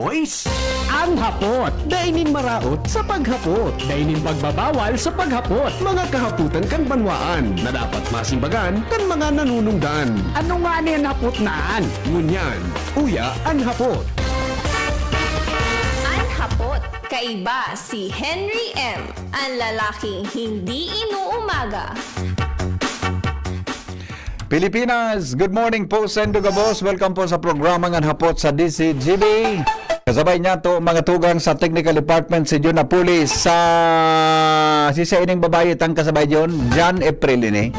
Boys, ang hapot, dainin maraot sa paghapot, dainin pagbabawal sa paghapot, mga kahaputan kan banwaan, na dapat masimbagan kan mga nanunungdan. Ano nga niyan hapot naan? Ngunyan, uya ang hapot. Ang hapot, kaiba si Henry M., ang lalaking hindi inuumaga. Pilipinas, good morning po sa Indugabos. Welcome po sa programang Ang Hapot sa DCGB. Kasabay niya to mga tugang sa Technical Department si Juna Pulis sa sisa ining babae tang kasabay John April ini.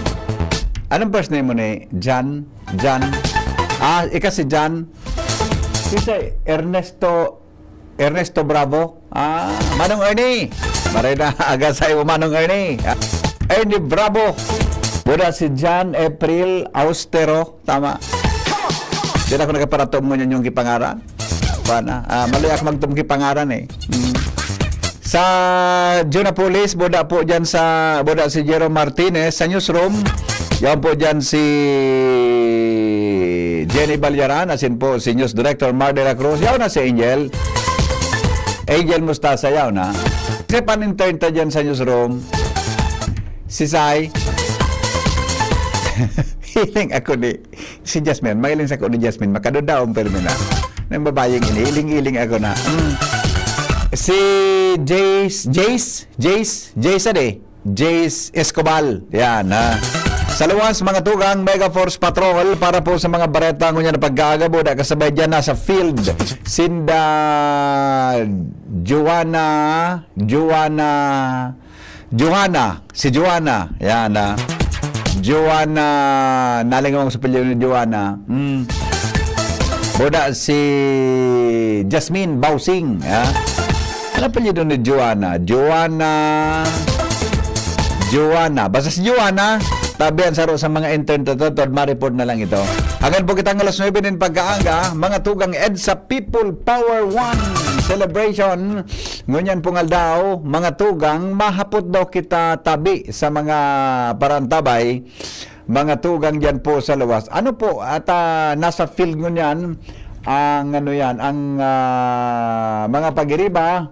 Anong first name mo ni? Jan. Ika si Jan. Sisa Ernesto Bravo. Manong Ernie. Maray na aga sa iyo Manong Ernie. Ernie Bravo. Buda si Jan April Austero. Tama. Sila ko nagaparatom mo yung kipangaran. Maliak magtumki pangaran eh. Sa Junapolis, boda po dyan boda si Jerome Martinez sa newsroom. Yan po dyan si Jenny Balyaran, asin po si News Director Mar de la Cruz. Yaw na si Angel Mustasa, yaw na. Kasi pan-intern ta dyan sa newsroom si Sai. Hiling ako ni si Jasmine, mahiling sa ako ni Jasmine, makadodaong permina ng babayeng ini, hiling-hiling ako na. Si Jace Escobar, yan ha. Sa luwas, mga tugang Mega Force Patrol para po sa mga bareta ngunya na pagkagabo na kasabay dyan nasa field. Sinda Joanna, yan ha. Joanna, nalingaw sa pilyo ni Joanna. Boda si Jasmine Bausing. Ano pilyo ni Joanna? Joanna. Basta si Joanna, tabihan sa mga intern to, ma-report na lang ito. Hanggang po kitang alas 9 din pagkaanga, mga tugang EDSA People Power 1 celebration. Ngunyan pungal daw, mga tugang, mahapot daw kita tabi sa mga parantabay, mga tugang dyan po sa luwas. Ano po, at nasa field ngunyan, ang mga pagiriba,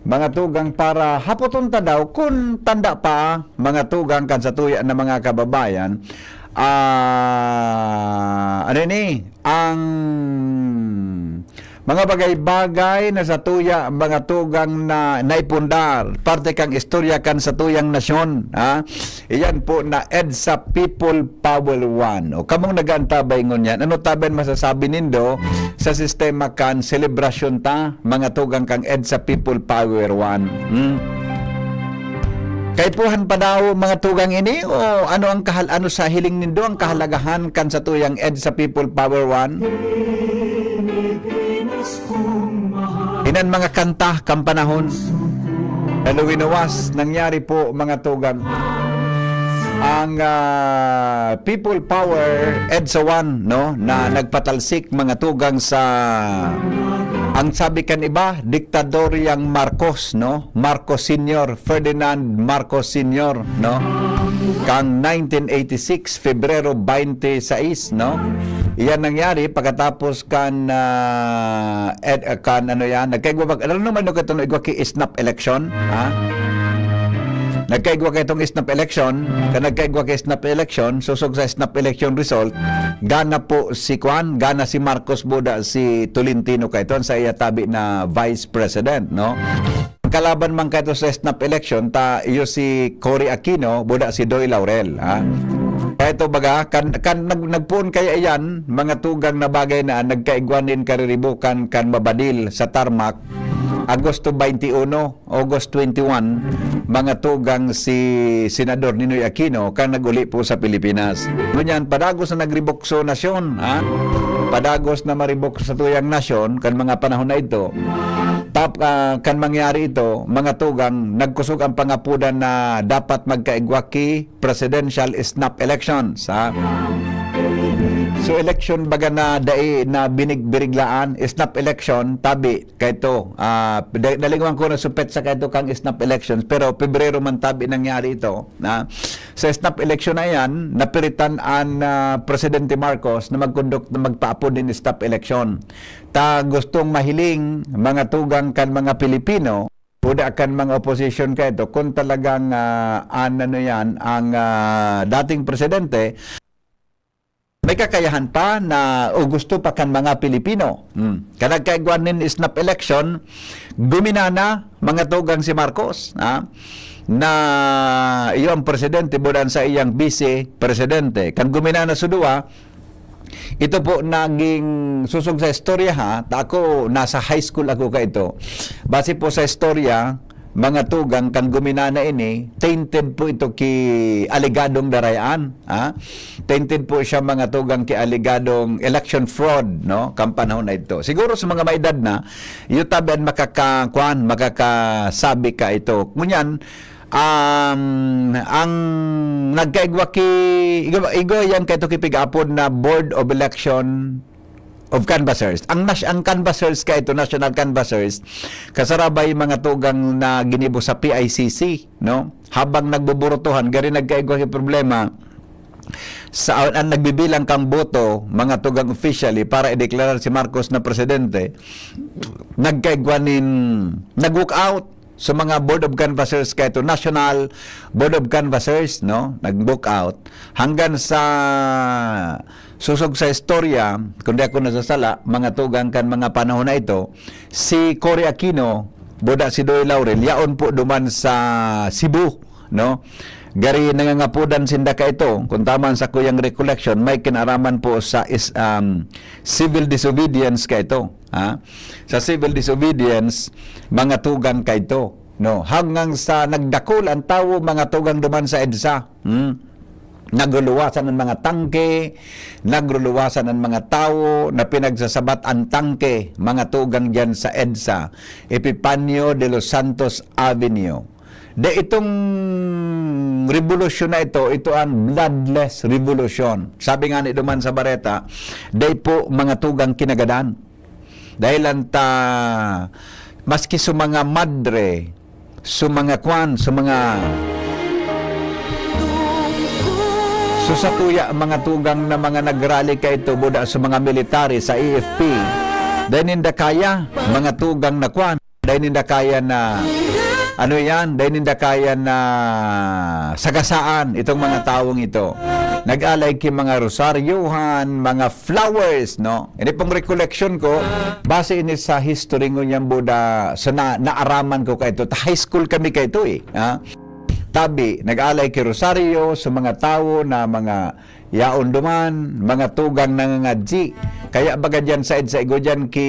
mga tugang para hapoton ta daw kung tanda pa mga tugang kan sa tuya na mga kababayan ang mga bagay-bagay na sa tuya mga tugang na naipundar parte kang istorya kan sa tuyang nasyon iyan po na EDSA People Power 1 o kamong nagantabay ngon yan ano taben masasabi nindo sa sistema kan celebration ta mga tugang kang EDSA People Power 1 kay puhan pa daw mga tugang ini o ano ang ano sa hiling nindo ang kahalagahan kan sa tuyang EDSA People Power 1 inan mga kanta kampanahon Halloweenawas nangyari po mga tugang ang People Power EDSA 1 no na nagpatalsik mga tugang sa ang sabi kan iba diktadoryang Marcos no Marcos Sr. Ferdinand Marcos Sr. no kang 1986 Febrero 26 no iyan nangyari pagkatapos kan nagkaigwa ano naman no katong igwa ki snap election nagkaigwa kay itong snap election nagkaigwa kay snap election susog sa snap election result gana po si gana si Marcos Buda si Tolentino kay ito sa iya tabi na Vice President no kalaban man kay ito sa snap election iyo si Cory Aquino Buda si Doy Laurel kaya ito baga nagpuon kaya iyan mga tugang na bagay na nagkaigwanin kariribukan kan mabadil sa tarmac Agosto 21, August 21, mga tugang si Senador Ninoy Aquino kang naguli po sa Pilipinas. Ngunyan, padagos na nagribokso nasyon, padagos na maribokso sa tuyang nasyon, kan mga panahon na ito, kan mangyari ito, mga tugang, nagkusog ang pangapudan na dapat magkaigwaki presidential snap elections. So election baga na dai na biniglaan snap election tabi kayto dalingwang ko na supet sa kayto kang snap elections pero Pebrero man tabi nangyari ito na sa snap election na yan napiritan an Presidente Marcos na magpaapod din snap election ta gustong mahiling mga tugang kan mga Pilipino uda kan mga opposition kayto kung talagang ano yan ang dating presidente may kakayahan pa na o gusto pa kan mga Pilipino. Kanag kaigwanin snap election, guminana mga tugang si Marcos. Na iyong presidente budan sa iyang vice-presidente. Kan guminana sudua, ito po naging susog sa istorya ha. Ako, nasa high school ako ka ito. Base po sa istorya, mga tugang kan guminana ini tainted po ito ki aligadong darayaan tainted po siya mga tugang ki aligadong election fraud no kampanahon na ito siguro sa mga maedad na yu taban makakasabi ka ito ngunyan ang nagkaigwa ki igo yan kay ito kipigapon na Board of Election of Canvassers. Ang canvassers ka ito, national canvassers, kasarabay mga tugang na ginibo sa PICC, no? Habang nagbuburotohan, gari nagkaigwa yung problema sa ang nagbibilang kang boto, mga tugang officially para ideklarar si Marcos na presidente, nagkaigwanin, nag-walk out sa mga Board of Canvassers ka ito, National Board of Canvassers, no? Nag-book out hanggang sa susog sa istorya, kundi ako nasasala, mga tugang kan mga panahon na ito, si Cory Aquino, buda si Doy Laurel, yaon po duman sa Cebu, no? Gari nangangapudan sinda ka ito, kung taman sa kuyang recollection, may kinaraman po sa civil disobedience ka ito. Sa civil disobedience, mga tugang ka ito. No? Hanggang sa nagdakol ang tao, mga tugang duman sa EDSA. Nagluluwasan ng mga tangke, nagluluwasan ng mga tao na pinagsasabat ang tangke, mga tugang dyan sa EDSA, Epifanio de los Santos Avenue. De itong revolution na ito ang bloodless revolution. Sabi nga ni Duman sa Bareta, day po mga tugang kinagadan. Dahil anta, maski sa mga madre, sa mga kwan, sa mga sa tuya mga tugang na mga nagrally ka ito buda sa mga military sa AFP dahil ninda kaya mga tugang na kwan dahil ninda kaya na ano yan dahil ninda kaya na sagasaan itong mga taong ito nag-alay ki mga rosaryohan mga flowers no ini pong recollection ko base ini sa history ko niyang buda sa naaraman ko ka ito high school kami ka ito tabi, nag-alay kay Rosario sa mga tao na mga yaon duman, mga tugang nangangadji. Kaya baga dyan sa EDSA, igo dyan ki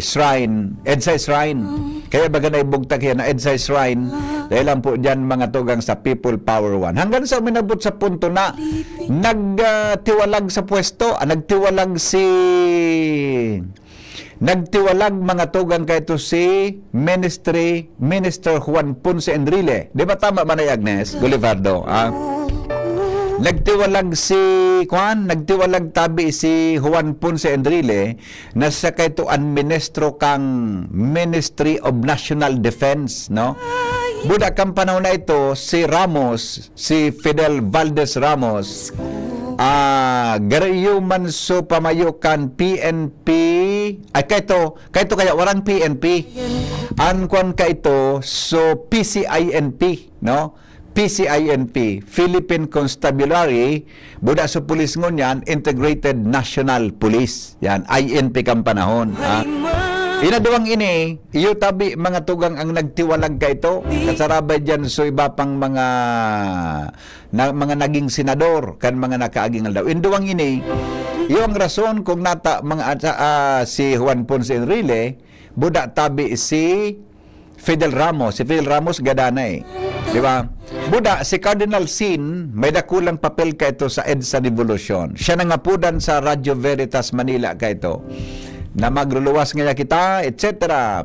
shrine, EDSA shrine. Kaya baga na ibugtak yan na EDSA shrine, dahil lang po dyan mga tugang sa People Power One. Hanggang sa minabot sa punto na nagtiwalag sa pwesto, nagtiwalag mga tugang kahito si Minister Juan Ponce Enrile. Di ba tama ba na Agnes Golivardo? Nagtiwalag tabi si Juan Ponce Enrile na sa kahito ang ministro kang Ministry of National Defense, no? Buda kang panahon na ito, si Fidel Valdez Ramos, garayo man so pamayukan PNP ay kaito kaya warang PNP ankwan ka ito so PCINP no PCINP Philippine Constabulary buda sa pulis ngunyan Integrated National Police yan INP kang panahon inaduwang ini, iyo tabi mga tugang ang nagtiwalag ka ito. Kasarabay dyan so iba pang mga naging senador kan mga nakaaging aldaw. Induwang ini, iyo ang rason kung nata si Juan Ponce Enrile, buda tabi si Fidel Ramos. Si Fidel Ramos gadana di ba? Buda, si Cardinal Sin, may dakulang papel ka ito sa EDSA Revolution. Siya nangapudan sa Radio Veritas Manila ka ito. Na magluluwas ngaya kita, etc.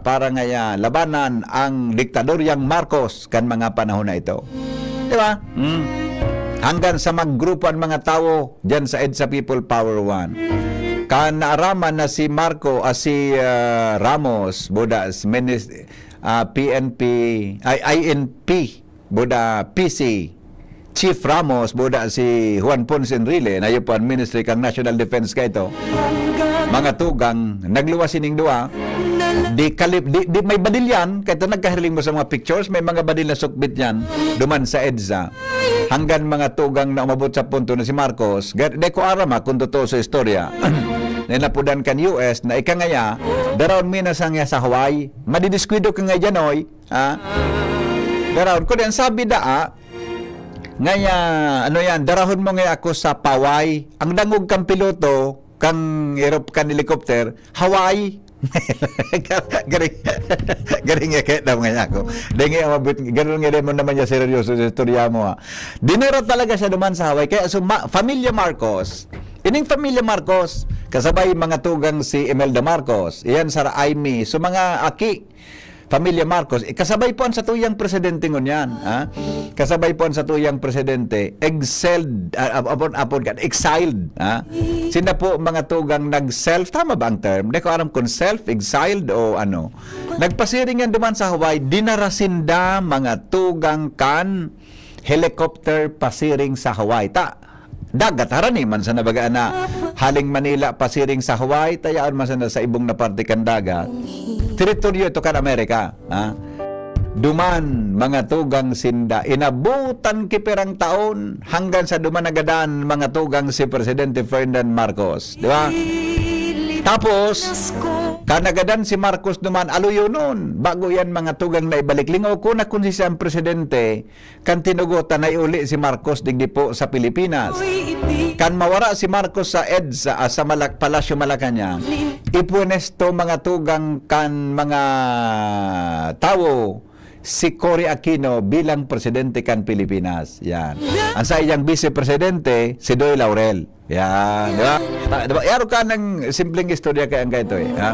para ngaya labanan ang diktadoryang Marcos kan mga panahon na ito. Di ba? hanggang sa maggrupo ang mga tao dyan sa EDSA People Power One. Kan naaraman na si Marco, si Ramos, Buda, PNP, INP, Buda, PC, Chief Ramos, Buda, si Juan Ponce Enrile, na yun po ang Ministry kang National Defense ka ito. Mga tugang, nagluwas ining dua, di may badil yan, kahit nagkahiling mo sa mga pictures, may mga badil na sukbit yan, duman sa EDSA. Hanggang mga tugang na umabot sa punto na si Marcos, di ko arama kung totoo sa istorya, na napudan kan US, na ikangaya, daroon minasang ya sa Hawaii, madidiskwido ka nga dyan, oy, daroon, kung yan sabi daa, ngaya, ano yan, darahon mo nga ako sa Paway, ang dangog kang piloto, kang helicopter, Hawaii. garing nga kahit naman nga ako. Dahil nga mabit, ganun nga rin mo naman niya seryoso sa istorya mo ha. Dinero talaga siya duman sa Hawaii. Kaya Familia Marcos, ining Familia Marcos, kasabay mga tugang si Imelda Marcos, iyan sa Aimee, so mga aki, Familia Marcos, kasabay po ang sa tuyang presidente ngon yan. Ha? Kasabay po ang sa tuyang presidente, exiled. Ha? Sina po mga tugang nag-self, tama ba ang term? Hindi ko alam kung self-exiled o ano. Nagpasiring yan duman sa Hawaii, dinarasinda mga tugang kan helicopter pasiring sa Hawaii. Dagat harani man sa nabagaan na haling Manila pasiring sa Hawaii, tayaan man sa ibong na parte kan dagat. Teritoryo ito kan Amerika. Ha? Duman mga tugang sinda, inabutan kiperang taon hanggang sa duman nagadaan mga tugang si Presidente Ferdinand Marcos. Di ba? Tapos, kanagadan si Marcos duman aluyo nun. Bago yan mga tugang na ibalik. Lingaw ko na kung siyang presidente, kan tinugutan na iuli si Marcos digdi po sa Pilipinas. Kan mawara si Marcos sa EDSA, sa Palasyo Malacanang, ipunesto mga tugang kan mga tao si Cory Aquino bilang presidente kan Pilipinas. Yan. Ang sa iyang vice-presidente, si Doy Laurel. Yan. Diba? Yaro ka ng simpleng istorya kaya ang ito eh. Ha?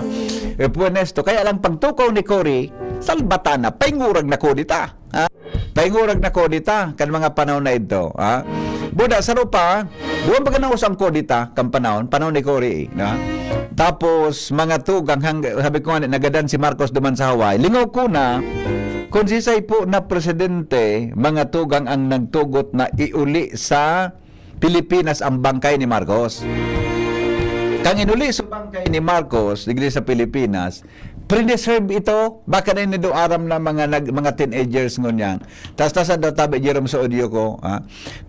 Ipunesto. Kaya lang pagtukaw ni Cory, salbatana, paingurag na kodita. Ha? Paingurag na kodita kan mga panahon na ito. Ha? Buda, sa rupa, buwan ba na usang kodita kan panahon ni Cory. Ha? Tapos, mga tugang, sabi ko nga, nagadan si Marcos duman sa Hawaii. Lingaw ko na, kung sisay po na presidente, mga tugang ang nagtugot na iuli sa Pilipinas ang bangkay ni Marcos. Kang inuli sa bangkay ni Marcos, digli sa Pilipinas, pre-deserve ito, baka na inido aram na mga teenagers ngunyan. Tas daw tabi Jerome sa audio ko,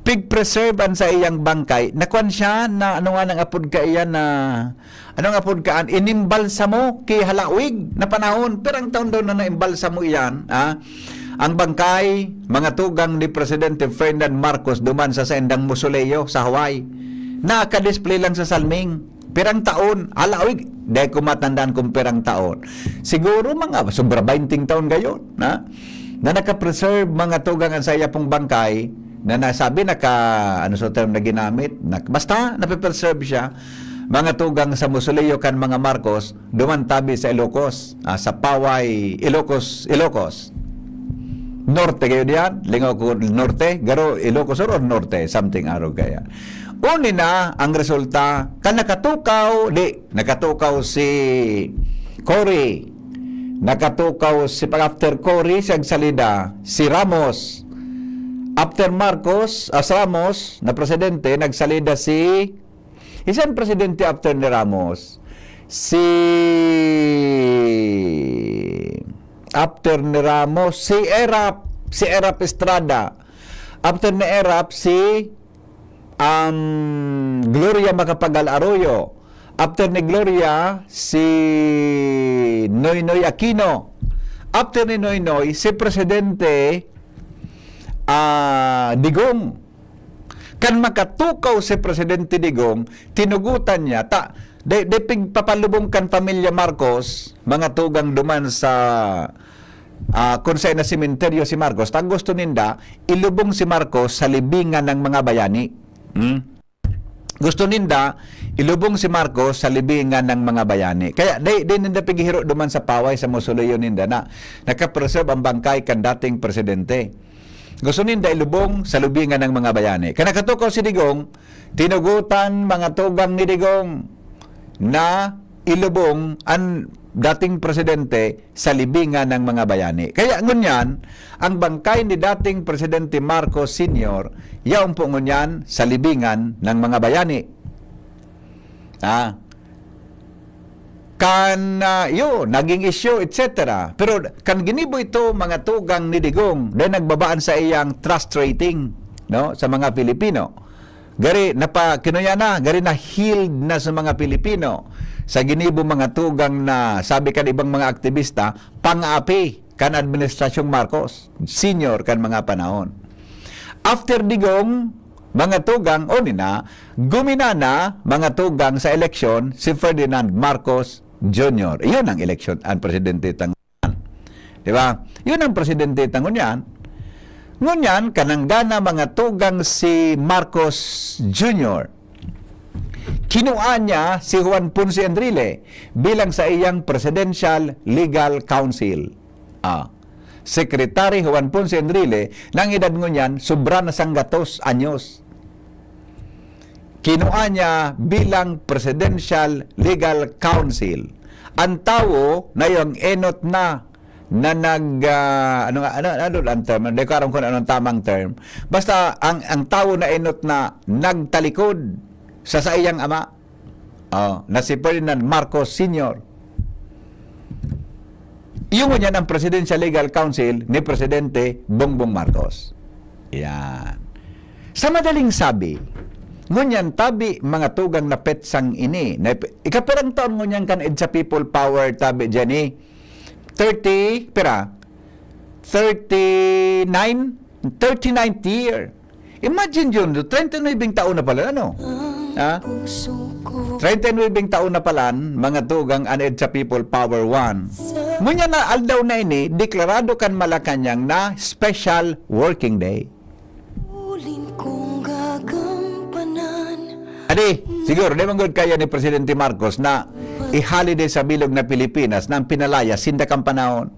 pig-preserve ang sa iyang bangkay, nakuan siya na ano nga nang apod ka iyan na, anong apod kaan, inimbalsa mo kay halawig na panahon, pero ang taon daw na naimbalsa mo iyan, ang bangkay, mga tugang ni Presidente Ferdinand Marcos duman sa Sendang Mausoleo sa Hawaii, nakadisplay lang sa Salming. Perang taon, halawig, dahil ko matandaan kung perang taon. Siguro mga sobra 20 taon gayon, na nakapreserve mga tugang ang saya pong bangkay, na nasabi ano sa term na ginamit, basta napipreserve siya, mga tugang sa Mausoleo kan mga Marcos, dumantabi sa Ilocos, sa Paway, Ilocos. Norte kayo diyan, lingaw ko norte, garo Ilocos or norte, something araw kaya. Uni na ang resulta, nakatukaw si Cory, nakatukaw si after Cory siyang salida, si Ramos. After Marcos, Ramos na presidente, nagsalida si isang presidente after ni Ramos, after ni Ramos, si Erap Estrada. After ni Erap, si Gloria Macapagal Arroyo. After ni Gloria, si Noynoy Aquino. After ni Noynoy, si Presidente Digong. Kan makatukaw si Presidente Digong, tinugutan niya, depig papalubong kan Pamilya Marcos, mga tugang duman sa konsay na simenteryo si Marcos, gusto ninda, ilubong si Marcos sa libingan ng mga bayani. Gusto ninda, ilubong si Marcos sa libingan ng mga bayani. Kaya, di ninda pigihiro duman sa Paway sa Mausoleo ninda na nakapreserve ang bangkay kan dating presidente. Gusto ninda ilubong sa lubingan ng mga bayani. Kanakatukaw si Digong, tinugutan mga tugang ni Digong na ilubong ang dating presidente sa libingan ng mga bayani. Kaya ngunyan, ang bangkay ni dating Presidente Marcos Sr., yaong po ngunyan sa libingan ng mga bayani. Naging issue, etc. Pero kan ginibo ito mga tugang ni Digong, dahil nagbabaan sa iyang trust rating, no, sa mga Pilipino. Gari gari na healed na sa mga Pilipino sa ginibo mga tugang na sabi kan ibang mga aktivista pang-api kan administrasyong Marcos Senior kan mga panahon. After Digong, mga tugang gumina na mga tugang sa eleksyon si Ferdinand Marcos Jr. Iyon ang eleksyon ang presidente tangunyan. Di ba? Yun ang presidente tangunyan. Ngunyan, kananggana mga tugang si Marcos Jr. Kinuha niya si Juan Ponce Enrile bilang sa iyang Presidential Legal Council. Secretary Juan Ponce Enrile, nang edad ngunyan, sobra na sang 2 anyos. Kinuha niya bilang Presidential Legal Council. Ang tao na yung enot na ano ang term? Hindi ko alam kung anong tamang term. Basta ang tao na enot na nagtalikod sa iyang ama, na si Ferdinand Marcos Sr. Iyon yan ang Presidential Legal Council ni Presidente Bongbong Marcos. Yan. Sa madaling sabi, ngunyan tabi mga tugang na petsang ini. Ikaperang taon ngunyan kan EDSA People Power tabi dyan 39th year. Imagine yun, 39 taon na pala, ano? 39 taon na pala, mga tugang an EDSA People Power 1. Ngunyan na aldaw na ini, deklarado kan Malacanang na Special Working Day. Adi, siguro, di manggod kaya ni Presidente Marcos na i-holiday sa bilog na Pilipinas na ang pinalaya, sinda kang panahon.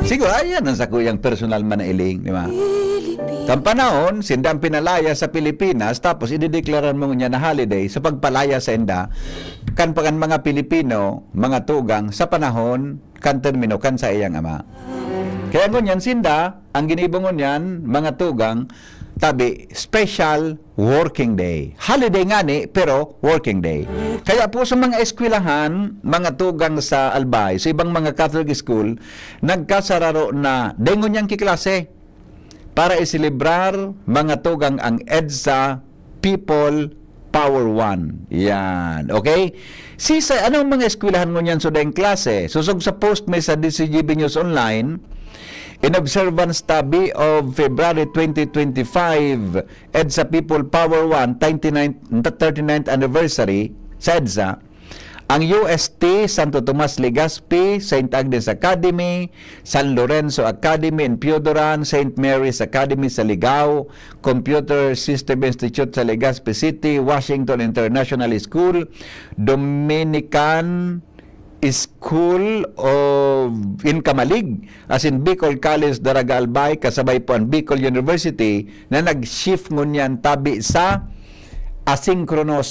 Siguro, ayan ang sa kuyang personal manailing, di ba? Kang panahon, sinda ang pinalaya sa Pilipinas, tapos idedeklaran mo niya na holiday sa pagpalaya sa inda, kan mga Pilipino, mga tugang, sa panahon, kan termino, kan sa iyang ama. Kaya ngunyan, sinda, ang ginibong ngunyan, mga tugang, tabi, Special Working Day. Holiday nga ni, pero working day. Kaya po sa mga eskwelahan, mga tugang sa Albay, sa ibang mga Catholic school, nagkasararo na dengon niyang kiklase para isilibrar mga tugang ang EDSA People Power 1. Yan. Okay? Sisa, anong mga eskwelahan mo niyan so dahil klase? Susog sa post may sa DCGB News Online, in observance tabi of February 2025, EDSA People Power 1 39th anniversary sa EDSA, ang UST Santo Tomas Legazpi, St. Agnes Academy, San Lorenzo Academy in Piodoran, St. Mary's Academy sa Ligao, Computer System Institute sa Legazpi City, Washington International School, Dominican School of in Kamalig, as in Bicol College Daraga Albay, kasabay po ang Bicol University na nag-shift ngunyan tabi sa asynchronous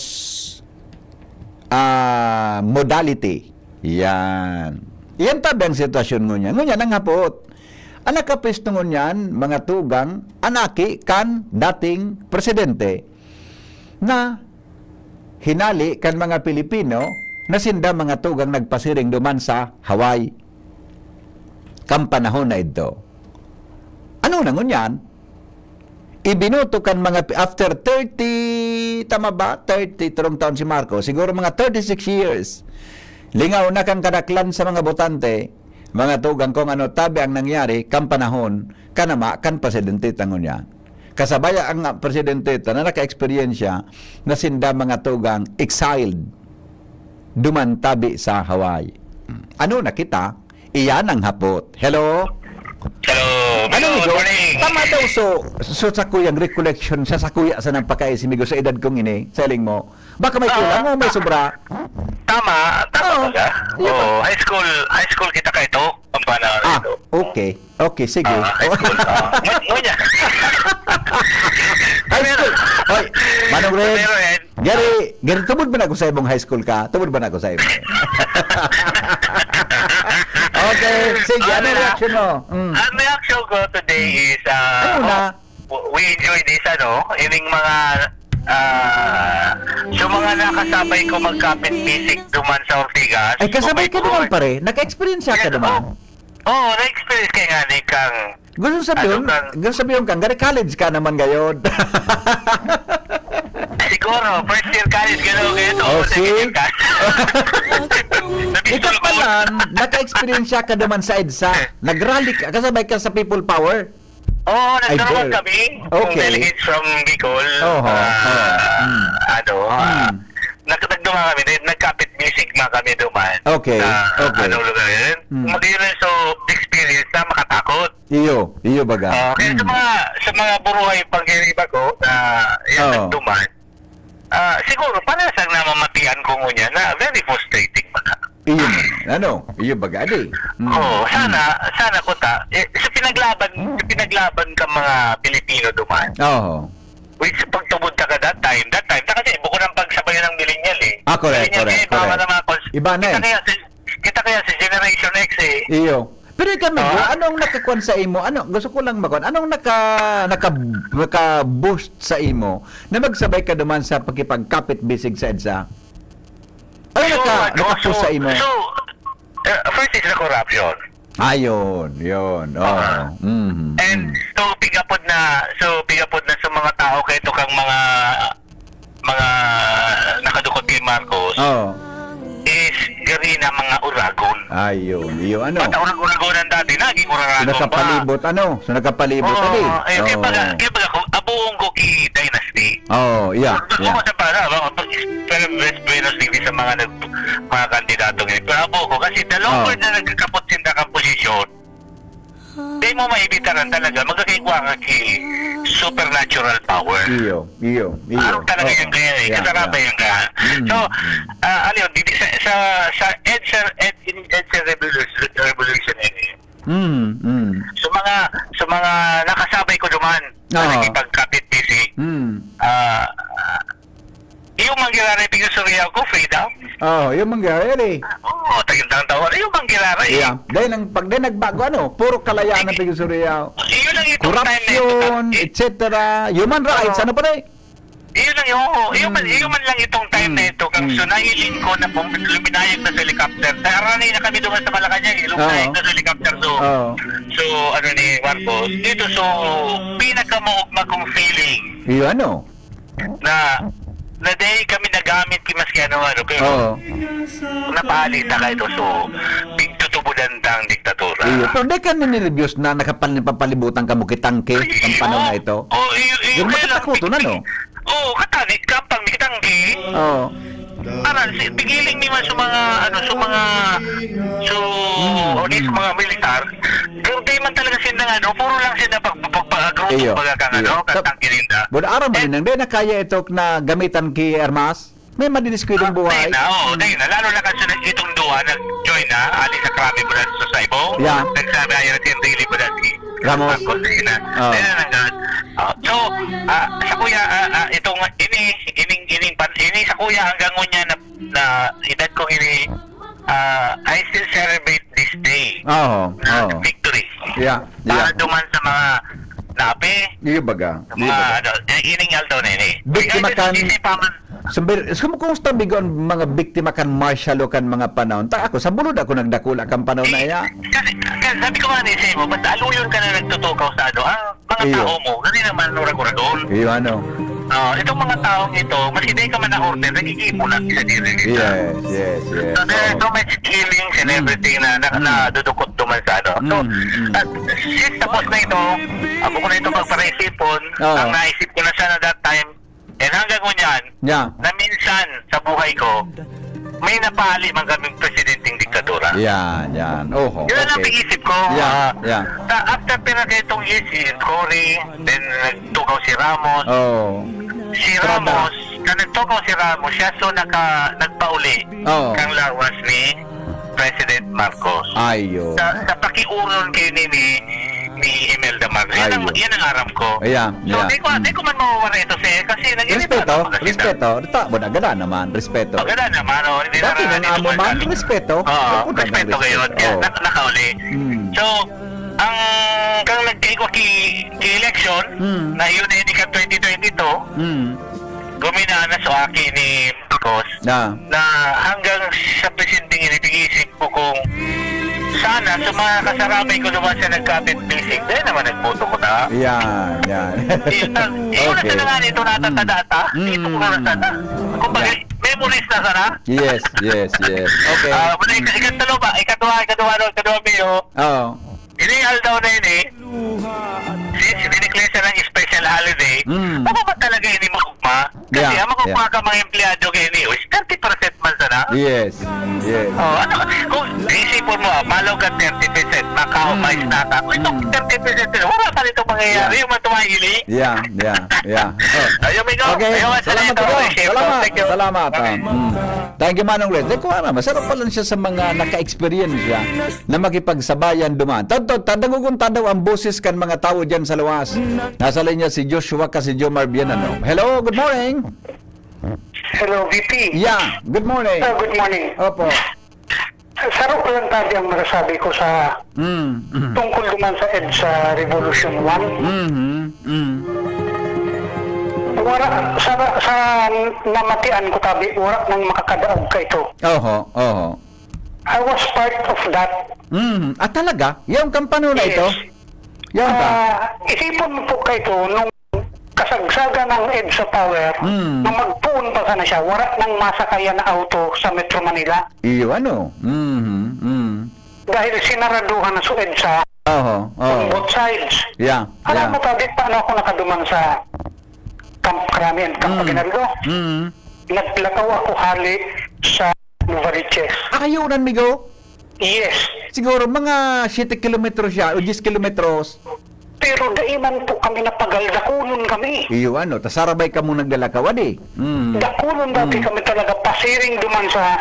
modality. Yan. Yan tabi ang sitwasyon ngunyan. Ngunyan ang hapot. Anak kapisto ngunyan, mga tugang, anaki kan dating presidente na hinali kan mga Pilipino na sinda mga tugang nagpasiring duman sa Hawaii. Kampanahon na ito. Ano na ngunyan? Ibinuto kan mga, after 30, tama ba? 30, turong taon si Marcos, siguro mga 36 years. Lingaw na kang kadaklan sa mga botante, mga tugang kung ano tabi ang nangyari, kampanahon, kanama, kan presidente tangon yan. Kasabaya ang presidente na naka-eksperyensya na sinda mga tugang exiled dumantabi sa Hawaii. Ano nakita? Iyan ang hapot. Hello? Hello, Ano good Migo? morning. Tama daw so sa kuyang recollection sa kuya sa nang pagkaisi Migo sa edad kong ini, selling mo. Baka may kulang o may sobra? Tama Oo. ba ka? Yeah. Oh, high school kita ka ito. Ang panahon ito. Okay. Okay, sige. High school. Ngunya. High school. Hoy, Manong Red. Pero, Ed, Gary, tubod ba na ako sa ibong high school ka? Tubod ba na ako sa ibong? Okay, sige. Ano reaction mo? Ang reaction ko today is, Ano na? we enjoy this, ining mga, so mga nakasabay ko magkapit music duman sa Ortigas. Ay, kasabay ka Oh my naman God. pare. Naka-experience ka naman. Oo, na-experience kay nga ni Kang. Gusto sabihin kang, gari college ka naman ngayon. Siguro, first year college, gano'n ganito. Oh, see? Nabistol Ikaw ko. pala, naka-experience ka naman sa EDSA. Nag-rally ka, kasabay ka sa People Power. Oo, Ay, nagkaroon girl. kami. Okay. Delegates from Bicol. Oho, Nagduma kami, nagkapit music na kami duman. Okay, Sa, okay. Anong lugar yun? Mag-yun so experience na makatakot. Iyo baga. Kaya sa mga buruhay pangyariba ko na yan Oo. nagduman, siguro panasang namamatian ko ngunya na very frustrating mga. Iyo baga, di. Oo, sana ko sa pinaglaban ka mga Pilipino duman. Oo. Which pagtubod ka that time, kasi buko ng pagsabayan ng millennial eh. Correct. Iba na eh. Kita kaya sa Generation X eh. Iyo. Pero kami, anong nakakuan sa imo? Gusto ko lang makuan. Anong naka-boost sa imo na magsabay ka duman sa pagkipagkapit bisig sa EDSA? Ano naka-push sa imo? So, first is the corruption. Yun. Oo. And so pigapod na sa mga tao kay ito kang mga nakadukot kay Marcos Oo. is gari na mga uragon. Ayun. Iyo ano? At uragonan dati, naging uragon ba? Nakapalibot Nakapalibot ali. Kaya baga kung abuong ko ki Dynasty. Oh, yeah. Gusto ko sa para, pero best buenos din sa mga kandidato ngayon. Pero abo ko, kasi the longer na nagkakapot sinda kang posisyon, di mo maibitaran talaga, magkakaigwa ka ki supernatural power. Iyo. Araw talaga yung kaya eh. Kasarabay yung kaya. So, yun, sa EDSA Revolution eh. Sa mga nakasabay ko duman na nagipagkapit busy, yung manggilari pigasuria ko, freedom. Yung mangyari. Oo, tagintang taon. Yung manggilari. Yeah. Dahil nagbago puro kalayaan ng Pigasuria. Yun lang itong Corruption, etc. Human rights, ano pa rin? Yun lang yung man lang itong time na ito kang sunayilin ko na luminayag na sa helicopter. Naranay na kami doon sa Malacanang, luminayag na sa helicopter. So ano ni Marcos, dito pinakamaugma kong feeling Iyo na dahil kami nagamit maski pero napali na ito pigtutubudan tang diktatura. Iyo. Pero di ka nireviews na nakapalibutan ka mo kitangke ang panahon na ito. Yung matatakoto na, no? Oo, katanik, kampang kitangki. Pigiling ni man sa mga militar. Di man talaga sila puro lang sila Iyo. pagpapagrupo katang kininda. Buda araw man nang di na kaya ito na gamitan ki Armas. May madidiskwidong buhay. Dahil na. Lalo na kasi itong duwa nag-join na, ali sa Krabi po sa Saibong. Yeah. Nagsabi ayaw natin really po si Ramos. Dahil na nangan. So, sa kuya, itong ini sa kuya hanggang ngunya na edad kong I still celebrate this day. Victory. Yeah. Para duman sa mga napi. Iyo baga. Ining alto na ini. Biktima kan kumusta bigon mga biktima kan martial kan mga panahon. Ako sa bulod ako nagdakula kan panahon na iya. Kasi sabi ko nga ni Semo, ba't aluyon ka na nagtutukaw sa mga tao mo, kasi naman nurag-uragon. Iyo Itong mga taong ito, maski di ka man na-order, nagigipo na sa diri nito. Yes. So there's so much killings and everything na dudukot duman sa So, at since tapos na ito, ako ko na ito pagparaisipon, ang naisip ko na sana that time, and hanggang kunyan, na minsan sa buhay ko, may napali man kaming presidenteng diktatura. Yan. Oho. Yun ang isip ko. After pinakitong years, si Cory, then nagtukaw si Ramos. Si Ramos, na nagtukaw si Ramos, siya nagpauli kang lawas ni President Marcos. Ayo. Sa pakiuron kay nini, ni Imelda Mar. Yan ang aram ko. Yeah, So, yeah. di ko man mawawala ito kasi Respeto. Ta, bona gada naman, respeto. Ganda naman, hindi Dati nang amo man, respeto. Oo, Ako na ng respeto kayo. Kaya Oo. nakauli. So, ang kang nagkaiko election na yun ay ka 2022, guminana sa akin ni Marcos Na. na hanggang sa presidente inipig-isip ko kung sana sa mga kasarabay ko naman sa nagkapit basic dahil naman nagboto ko na. Yan. Yun na nga nito natatadata. Dito ko na sana. Kung bagay, memories na sana. Yes. Okay. Ikatuwa Mayo. Oo. Inial daw na yun eh. Since dineclare siya ng special holiday, baka ba talaga yun yung makukma? Kasi Yeah, ang makukma ka mga empleyado kayo ni is 30% man sana. Yes. Oh, kung isipon mo, malaw ka 30%, makaumais na ka. Kung itong 30% sila, wala pa nito mangyayari, yung matumahili. Yeah. Oh. Ayun, Migo. Okay, Ayun, salamat ito. po. Thank you. Salamat. Okay. Thank you, Manong Red. Ko masarap pa lang siya sa mga naka-experience siya na makipagsabayan dumaan. Tadagugon daw ang boses kan mga tao dyan sa luwas. Nasa linya si Joshua kasi Jomar Bienano. Hello, good morning. Hello, VP. Yeah, good morning. Good morning. Opo. Saro ko lang tayo ang masasabi ko sa tungkol duman sa EDSA Revolution 1. Wala, sa namatian ko tabi, wala nang makakadaog ka ito. Oho. I was part of that. Talaga? Yung kampano na ito? Yan ba? Isipon mo po kayo nung kasagsaga ng EDSA Tower, nung magpuon pa sana siya, wala nang masakaya na auto sa Metro Manila. Iyo, ano? Dahil sinaraduhan na sa EDSA Oho. on both sides. Yeah. Alam mo tabi, paano ako nakaduman sa Camp Crame and Camp Aguinaldo? Naglakaw ako hali sa Novaliches. Ayunan, Migo? Yes. Siguro mga 7 kilometros siya o 10 kilometros. Pero daiman po kami napagal, dakulon kami. Iyo, ano? Tasarabay ka mo naglalakawad eh. Dakulon dati kami talaga pasiring duman sa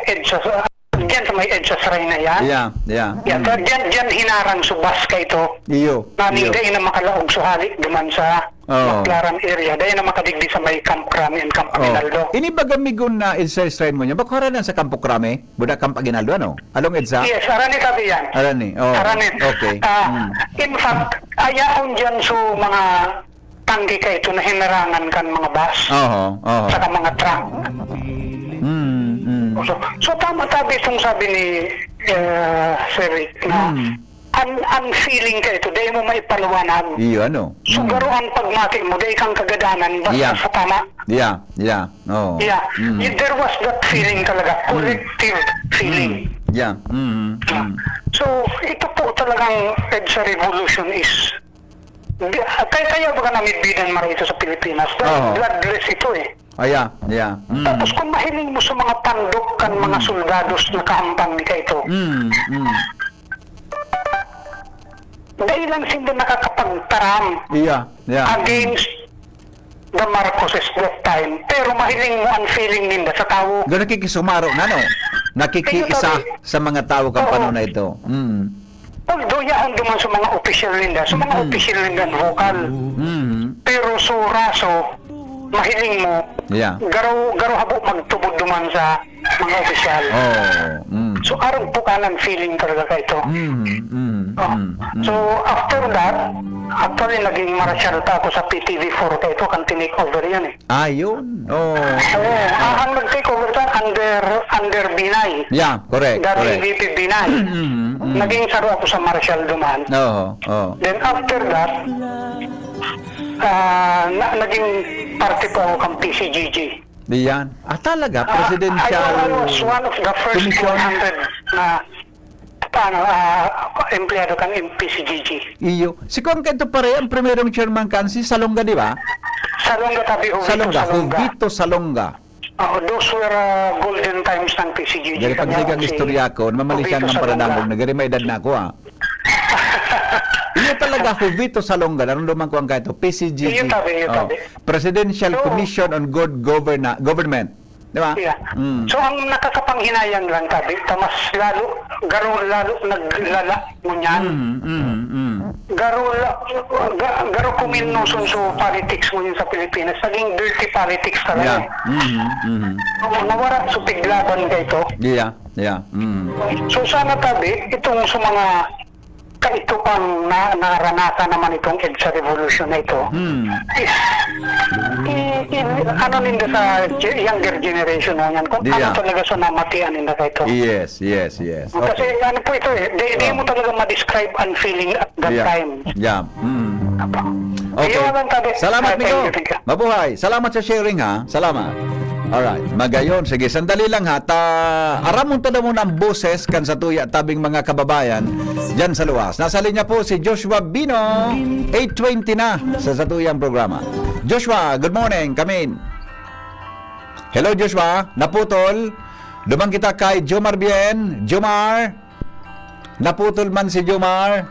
EDSA. Diyan sa may EDSA Saray na yan. Yeah. Yan, diyan hinarang subas ka ito. Iyo. Namin dahil na makalaog suhali duman sa Maclaran area. Dahil na makadigdi sa may Camp Crame and Camp Aguinaldo. Ini baga migon na EDSA strain mo niya. Baka na sa Campo Crame? Buda Camp Aguinaldo, ano? Along EDSA? Yes, arani tabi yan. Arani. Oh. Arani. Okay. In fact, ayaon dyan so mga tanggi ka ito na hinarangan kan mga bus. Oho. Saka mga truck. So tama tabi itong sabi ni Sir Rick na unfeeling ka ito, dahil mo maipaliwanag. Iyo, ano? So garuan pagmati mo, dahil kang kagadanan, basta Yeah. sa tama. Yeah. Oh. Yeah. There was that feeling talaga, collective feeling. Yeah. So, ito po talagang EDSA Revolution is kaya ba ka namin bidan marito sa Pilipinas? Dahil bloodless ito eh. Yeah. Tapos kung mahiling mo sa mga pandok kan mga soldados na kahampang ni ka ito, dahil lang sila nakakapagtaram Yeah. against the Marcoses that time. Pero mahiling mo ang feeling nila sa tao. Gano'n nakikisumaro na, no? Nakikiisa sa mga tao kampano na ito. Although yaon duman sa mga official nila, sa mga official nila vocal. Pero so raso, mahiling mo, Yeah. garo habo magtubod duman sa mga opisyal. So aron po kanan feeling talaga ka ito. So after that, actually naging martial ta ako sa PTV4 ka ito, kan tinake over yan eh. Ayun. Ang nag-take over ta under Binay. Yeah, correct. Dari VP Binay. Naging saro ako sa martial duman. Then after that, naging parte po ako kang PCGG. Diyan. Talaga, I presidential was one of the first commission. 100 na empleyado kan PCGG. Iyo. Si Kong Kento pare, ang primerong chairman kan si Salonga, di ba? Salonga tabi, Salonga. Jovito Salonga. Those were golden times ng PCGG. Dari pagsigang istorya ko, mamalisyan ng paranamog, nagrimay edad na ako Iyo talaga, Jovito Salonga, naramdaman ko ang kahito, PCGG. Iyo tabi. Presidential Commission on Good Government. Di ba? Yeah. Mm. So ang nakakapanghinayang lang tabi, mas lalo naglala mo niyan. Garo kuminuson so politics mo yun sa Pilipinas. Naging dirty politics talaga. Nawara so piglaban ka ito. Yeah. So sana tabi, itong sa mga ito pang naranasan naman itong EDSA revolution na ito is ano ninda sa younger generation mo yan kung Yeah. ano talaga sa namatian ninda ka ito. Yes. Kasi Okay. ano po ito di mo talaga ma-describe ang feeling at that time. Yeah. Okay. Ayun lang, tabi. Salamat, Thank Miko. you. Mabuhay. Salamat sa sharing, ha. Salamat. Alright, magayon. Sige, sandali lang ha. Aramon to na muna ang boses kan sa tuya tabing mga kababayan dyan sa luwas. Nasa linya po si Joshua Bino. 8:20 na sa satuyang programa. Joshua, good morning. Come in. Hello, Joshua. Naputol. Dumang kita kay Jomar Bien. Jomar. Naputol man si Jomar.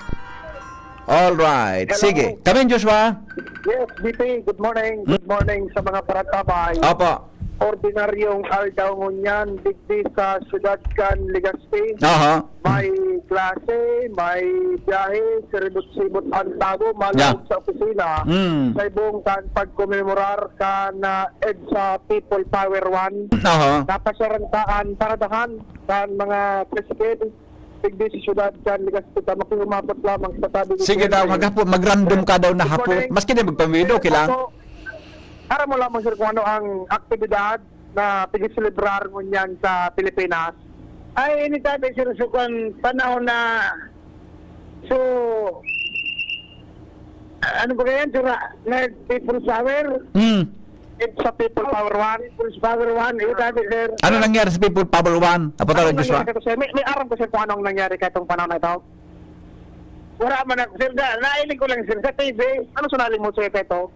Alright. Hello. Sige. Come in, Joshua. Yes, BP, good morning. Good morning sa mga paratabay. Opo. Ordinaryong aldaw ngunyan, digdi sa syudad kan Legazpi. Aha. May klase, may biyahe, siribot-sibot ang tago, malawag Yeah. sa opisina. Mm. Sa ibong kan pagkomemorar ka na EDSA People Power 1. Aha. Napasarantaan, paradahan kan mga presidente. Digdi sa syudad kan Legazpi. Makihumapot lamang sa tabi. Sige daw, mag-random ka daw na hapon. Maski na magpamido, kailangan. Para mo lamang sir kung ano ang aktibidad na pag-celebrar mo niyan sa Pilipinas. Ay, ini tabi sir, so kung panahon na so ano ba ganyan sir, na People's Power, it's sa People Power 1, People's Power 1, ito tabi sir. Ano nangyari sa People Power 1? Apo tawag, Joshua? nangyari sir? May aram ko sir kung anong nangyari kahit panahon na ito. Wala man ako sir, nailing ko lang sir sa TV, ano sunaling mo sir ito?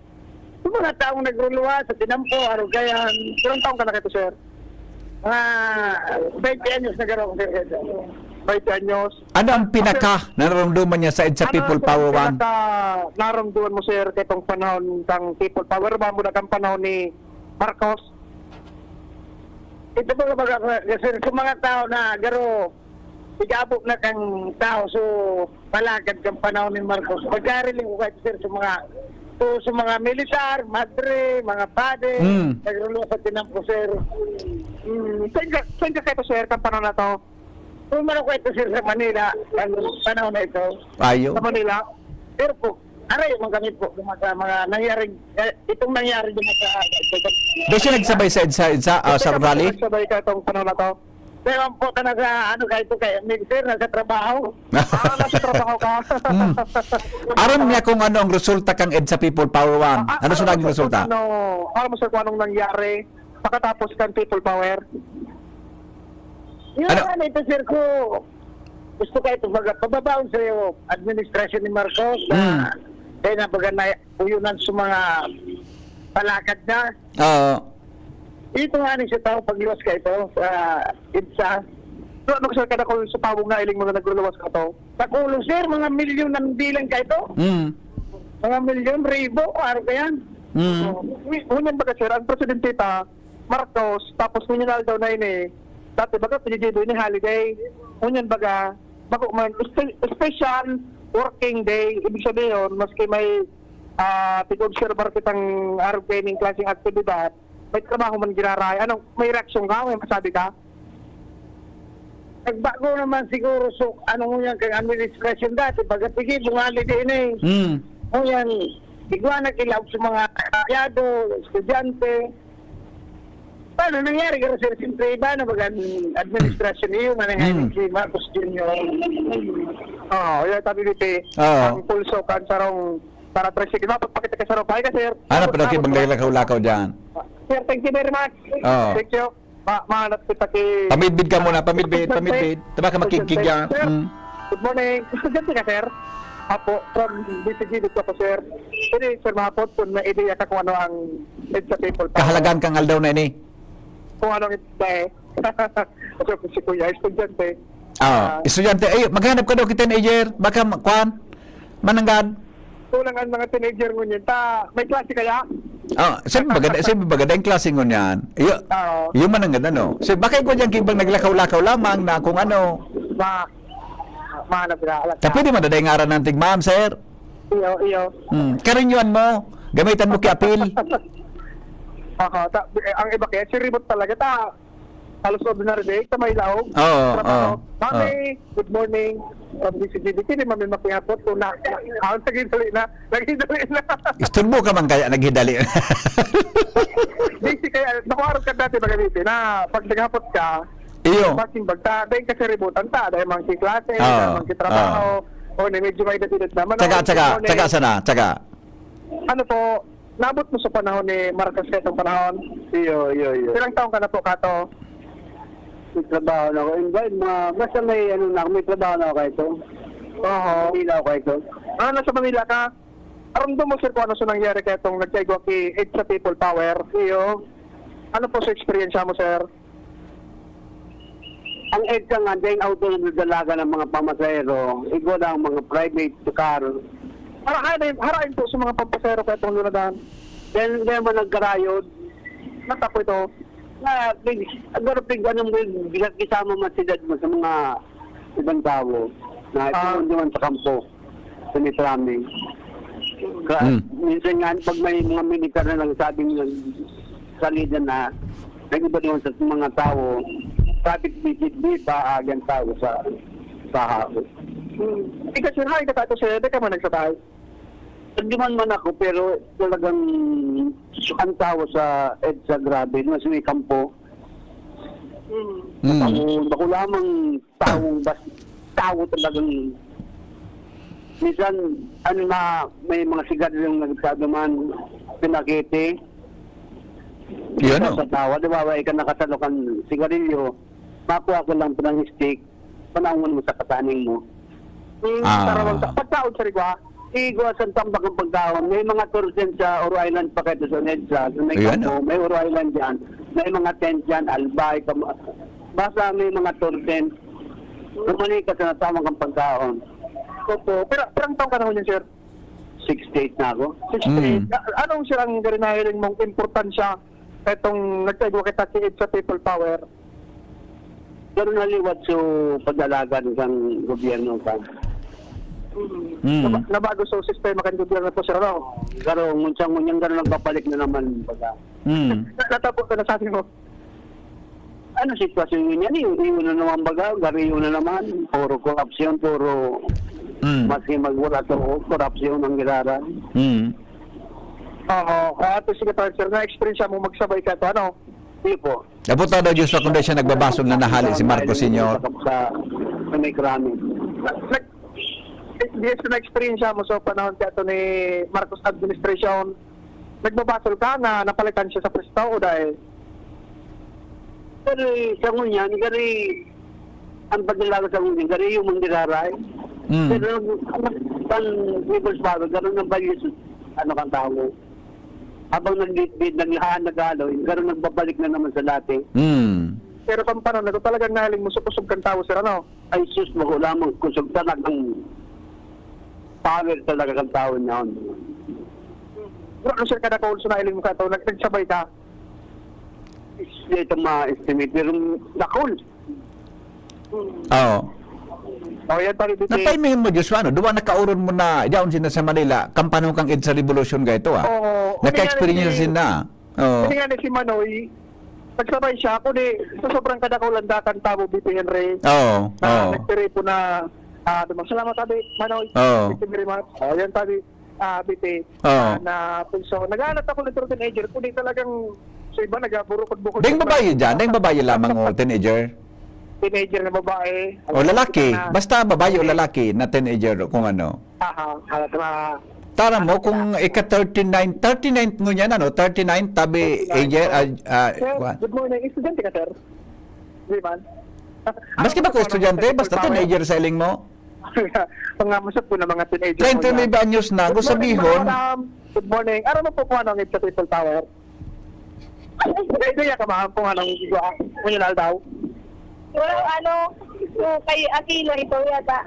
Yung mga taong nagruluwa sa tinampo, ano kaya, ilang taong ka na kayo, sir? 20 anyos na gano'n, sir. 20 anyos. Ano ang pinaka nararamdaman niya sa EDSA People Power 1? Naramduan mo, sir, kitong panahon ng People Power, ba mo na kang panahon ni Marcos? Ito ba sir, sa mga tao na garo, igabok na kang tao, so palagad kang panahon ni Marcos. Pagkariling ko kayo, sir, sa mga militar, madre, mga pade, nagrulo sa tinampo, sir. Saan ka kayo, sir, kang panahon na to? Tumano ko ito, sir, sa Manila, ang panahon na ito. Ayo. Sa Manila. Pero po, aray, mga gamit po, mga nangyari, itong nangyari din sa... Doon siya nagsabay sa EDSA sa rally? Nagsabay ka itong panahon na to. Pero po ka ano kayo ito kayo, sir, nasa trabaho. Nasa trabaho ka. Aram niya kung ano ang resulta kang EDSA People Power 1. Ano sa naging resulta? Alam mo sir kung anong nangyari pagkatapos kang People Power? Yung Ano? ito sir ko, gusto ka ito pababaon sa iyo, administration ni Marcos na kaya na baga na uyunan sa mga palakad na. Oo. Ito nga siya tao pagliwas ka ito sa EDSA. So ano sir kada kung sa pawong na iling mga nagluluwas ka ito? Sa kulo sir, mga milyon ng bilang ka ito. Mga milyon, ribo, ano ka yan? Unyan baga sir, ang presidente ta, Marcos, tapos ngunyan daw na ini, dati baga pinigido ni holiday, unyan baga, special working day, ibig sabihin, maski may tig-observer kitang araw kayo ng klaseng aktibidad, may trabaho man ginaray. Anong, may reaksyon ka? May masabi ka? Nagbago naman siguro so anong yan kang administration dati pagkatigi bungali din eh. O yan, igwa na kilaw sa mga karyado, estudyante. Paano nangyari ka sir? Siyempre iba na baga administration niyo manangyaring si Marcos Jr. Yan tabi dito ang pulso kan sarong para presik. Mapagpakita ka sarong pahay ka sir. Ano pa nakin bang lakaw-lakaw dyan? Sir, thank you very much. Thank you. Mahanap kita kay... Pamidbid ka muna, pamidbid. Diba ka makikig yan? Good morning. Estudyante ka, sir? Apo, from BCG dito po, sir. Pwede, sir, mahapot kung may ideya ka kung ano ang EDSA People Power. Kahalagan kang aldaw na ini. Kung anong EDSA eh. Kasi si Kuya, estudyante. Estudyante. Ay, maghanap ka daw kita na Baka, mananggad. Kulang ang mga teenager mo niyan. May klase kaya? Sabi bagada yung klase ngon yan. Oo. Yung man ang ganda, no? So, bakit ko dyan kibang naglakaw-lakaw lamang na kung ano? Mahanap na. Tapi di madaday nga rin ng ma'am, sir. Iyo. Karinyuan mo. Gamitan mo kiapil. Ang iba kaya, si Remote talaga. Halos ordinary day, may laog. Oo. Mami, good morning. From DCGDT, di mami makihapot. Nagidali na. Isturbo ka man kaya naghidali. Basic kaya, nakuharap ka dati magamitin na pag naghapot ka, Iyo. Masing bagta, dahil kasi remote ta, dahil mga klase, dahil mga trabaho, o na medyo may datidad naman. Tsaka sana. Ano po, nabot mo sa panahon ni Marcos itong panahon? Iyo. Ilang taong ka na po, Kato? May trabaho na ako. Basta may may trabaho na ako kahit Oo. Manila ako kahit Nasa Manila ka? Aramdo mo, sir, kung ano sa nangyari kaya itong nagkaigwa kay Aid sa People Power? Iyo. Ano po sa experience mo, sir? ang EDSA nga, dahil auto na nagdalaga ng mga pamasahero, ikaw na ang mga private car. Harain po sa mga pampasero kaya itong lunadaan. Dahil mo nagkarayod, Natapo ito. na agaro pig anong bigat kisama masidad mo sa mga ibang tao na ito sa kampo sa Mitrami. Minsan nga, pag may mga militar na lang sabing salida na nag-iba doon sa mga tao, traffic visit, di pa agyan tao sa hapon. Ikaw, sir, ka tayo sir, di ka man nagsabay. Hindi man ako, pero talagang ang tao sa EDSA grabe, mas may kampo. Ako lamang tao talagang minsan, may mga sigarilong nagsagaman, pinakiti. Yun o. Sa tawa, di ba, ka nakasalokan sigarilyo, makuha ko lang ng stick, panahon mo sa kataning mo. Pagkaon sa rigwa, Igwa sa tambak ang pagkaon. May mga tour dyan sa Oro Island pa kayo sa EDSA. May Ayan, kampo, may Oro Island dyan. May mga tent dyan, Albay. Basta may mga tour tent. Lumani ka sa tamang ang pagkaon. opo. Pero ang taong ka na niya, sir? 68 na ako. 68. Anong sir ang garinahiling mong importansya itong nagtaigwa kita si sa People Power? Pero naliwat sa padalagan ng gobyerno ka. Nabago sa sistema kan gobyerno po, sir, ano? Pero ngunsang-ngunyang gano'n nagbabalik na naman. Baga. Natapos ka na sabi mo. Ano sitwasyon yun yan? Iyon na naman baga. Gariyo na naman. Puro korupsyon, puro maski magwala to korupsyon ang giraran. Oo. Ato sige pa, sir, na-experience mo magsabay ka to, ano? Hindi po. Napunta daw Diyos sa kundi siya nagbabasol na nahali si Marcos Sr. Sa may krami. Yes, na-experience mo sa panahon kaya ito ni Marcos administration. Nagbabasol ka na napalitan siya sa presto o dahil? Pero sa ngunyan, gari ang pagdalaga sa ngunyan, gari yung mandiraray. Pero ang people's power, gano'n ang values, ano kang tao. Habang nag-lead, naglahaan, nag-aloy, gano'n nagbabalik na naman sa dati. Pero pampano na ito talagang nahaling mo kusog kang tao, sir, ano? Ay sus, mo lamang kusog talagang power talaga kang tao niya. Pero ano, sir, kada kaul sa nahiling mo ka ito, nagsabay ka? Ito ma-estimate, pero nakul. Oo. O, yan pala dito. Nataymihin mo Diyos, ano? Duwa nakauron mo na, diyan sina sa Manila, kampanong kang EDSA Revolution ka ito, Oo. Naka-experience sila. Oo. Hindi nga ni si Manoy, nagsabay siya, kundi sa sobrang kadakaw-landakan tao, BP Henry, Oo. na nagtiri po na, salamat tabi, Manoy. Oo. Thank you very much. O, yan tabi, BP, Oo. na pulso. Nag-aanat ako ng teenager, kundi talagang, sa iba, nag-burukod-bukod. Dahing babae dyan, dahing babae lamang o teenager. Teenager na babae. O lalaki, basta babae o lalaki na teenager kung ano. Tara mo, kung ika-39, 39 mo yan, 39, tabi, ager, Sir, good morning. Estudyante ka, sir? Di man? Maski ba ko estudyante, basta teenager selling mo? Pangamusap po ng mga teenager. 39 anyos na, kung sabihon. Good morning. Araw mo po kung anong sa People Tower? Idea ka ma'am kung anong munyanal daw? Well, kay Aquilo ito yata.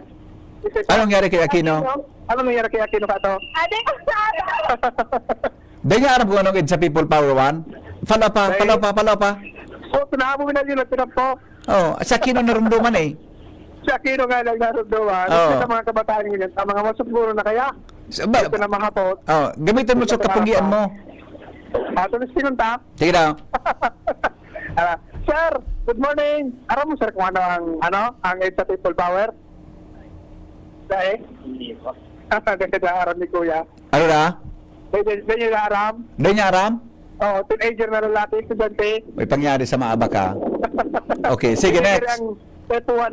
Anong nangyari kay Aquino? Ano nangyari kay Aquino ka to? Ate ko sa Dahil nga aram ko anong sa People Power 1. Follow pa. So, tinahamo mo na yun at tinampo. Oh, sa Aquino narumduman eh. Si Aquino nga lang naramdaman. Oo. Sa mga kabataan ngayon, sa mga masuguro na kaya. So, ba, Ito na mga hapot. oh, gamitin mo sa kapugian mo. Ito na sinunta. Sige daw. Sir, good morning. Aram mo sir kung ang aid sa People Power? Dahil? Ganda aram ni Kuya. Ano na? Dahil yung aram? Dahil niya aram? Oo, teenager na lalaki, estudyante. May pangyari sa maaba ka. Okay, sige, next. Ang tetuan.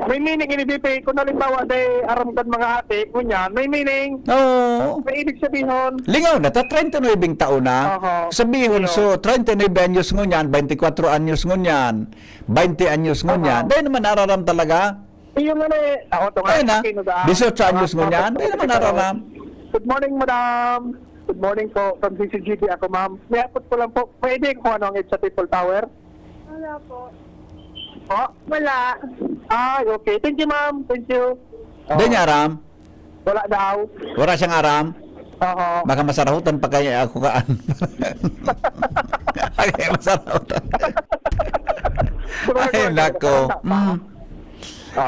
May meaning ini BP. Kung nalimbawa dahil aram kan mga ate, kunyan, may meaning. Oo. May ibig sabihin. Lingaw na, 39 taon na. Oho. Sabihin, so 39 anyos ngunyan, 24 anyos ngunyan, 20 anyos ngunyan. Dahil naman nararam talaga. Yung ano eh. Ako ito nga. Ayun na, Aquino da. 18 anyos ngunyan. Dahil naman nararam. Good morning, madam. Good morning po. From DCGB ako, ma'am. May apot ko lang po. May idea kung ano ang aid sa People Power? Wala po. Po? Wala. Okay. Thank you, ma'am. Thank you. Dahil niya aram. Wala daw. Wala siyang aram. Oo. Baka masarahutan pa kaya ako kaan. Ay, masarahutan. Ay, nako.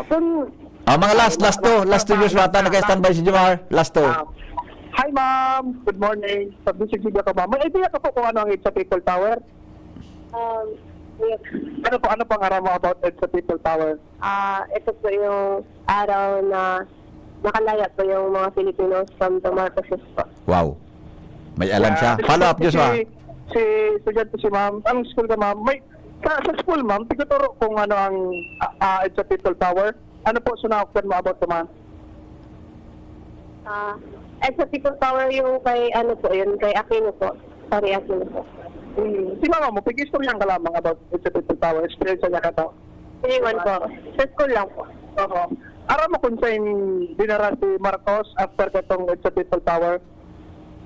Kung Mga last two years bata, naka-standby si Jomar. Last two. hi, ma'am. Good morning. From DCGB ako, ma'am. May idea ka po kung ano ang aid sa People Power? Yes. Ano pang aram mo about aid sa People Power? Ito po yung araw na nakalaya po yung mga Filipinos from the Marcoses po. Wow. May alam siya. Follow up, Joshua. Si estudyante si ma'am. Anong school ka, ma'am? Sa school, ma'am, tiguturo kung ano ang aid sa People Power. Ano po sunakot mo about ito, ma'am? Sa People Power yung kay kay Aquino po. Sorry, Aquino po. Si mama mo, pag-istoryan ka lamang about aid sa People Power. Experience niya ka to. Iniwan po. Sa school lang po. Oo. Aram mo kung saan dinara si Marcos after katong aid sa People Power?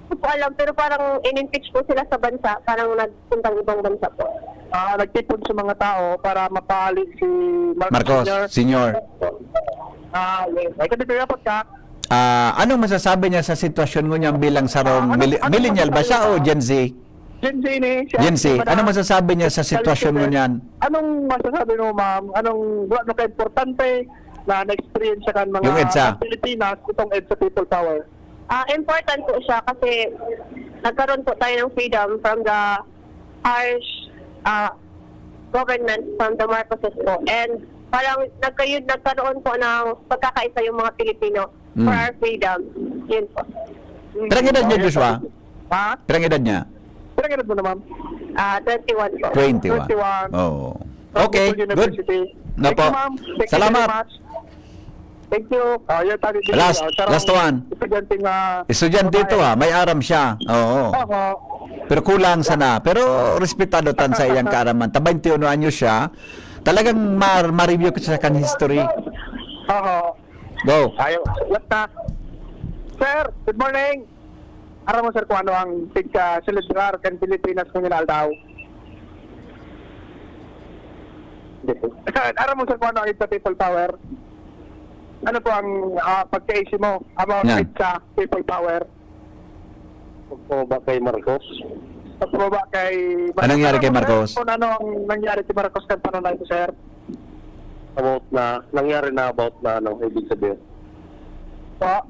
Hindi po alam, pero parang in-impeach po sila sa bansa. Parang nagpuntang ibang bansa po. Nagtipon sa mga tao para mapahali si Marcos, Senior. Yes. Ay, kasi dapat ka. Anong masasabi niya sa sitwasyon mo niya bilang sarong millennial ba siya o Gen Z? Gen Z ni. Gen Z. Anong masasabi niya sa sitwasyon mo niyan? Anong masasabi mo, ma'am? Anong ka-importante na na-experience kan mga Yung EDSA. Pilipinas itong EDSA People Power? Important po siya kasi nagkaroon po tayo ng freedom from the harsh government from the Marcoses po. And parang nagkaroon po ng pagkakaisa yung mga Pilipino for our freedom. Yun po. Pirang edad niya, Joshua? Ha? Pirang edad niya? Pero ganun mo na, ma'am. 21 po. 21. 21. Oh. Okay, From good. University. Na Thank po. you, ma'am. Thank you Salamat. very much. Thank you. Yan, tayo din. Last one. Estudyante ito may aram siya. Oo. Pero kulang sana. Pero respetado tan sa iyang kaaraman. 21 anyos siya. Talagang ma-review ko sa kan history. Go. Ayaw. Last na. Sir, good morning. Aram mo, sir, kung ano ang pagka-celebrar kan Pilipinas kung daw. Aram mo, sir, kung ano ang sa People Power. Ano po ang pagka-isi mo about Yan. sa People Power? Pagpababa kay Marcos. Pagpababa kay Anong nangyari kay Marcos? Kung ano ang nangyari kay Marcos kan panunay ko, sir? Nangyari na about na ibig sabihin. Po?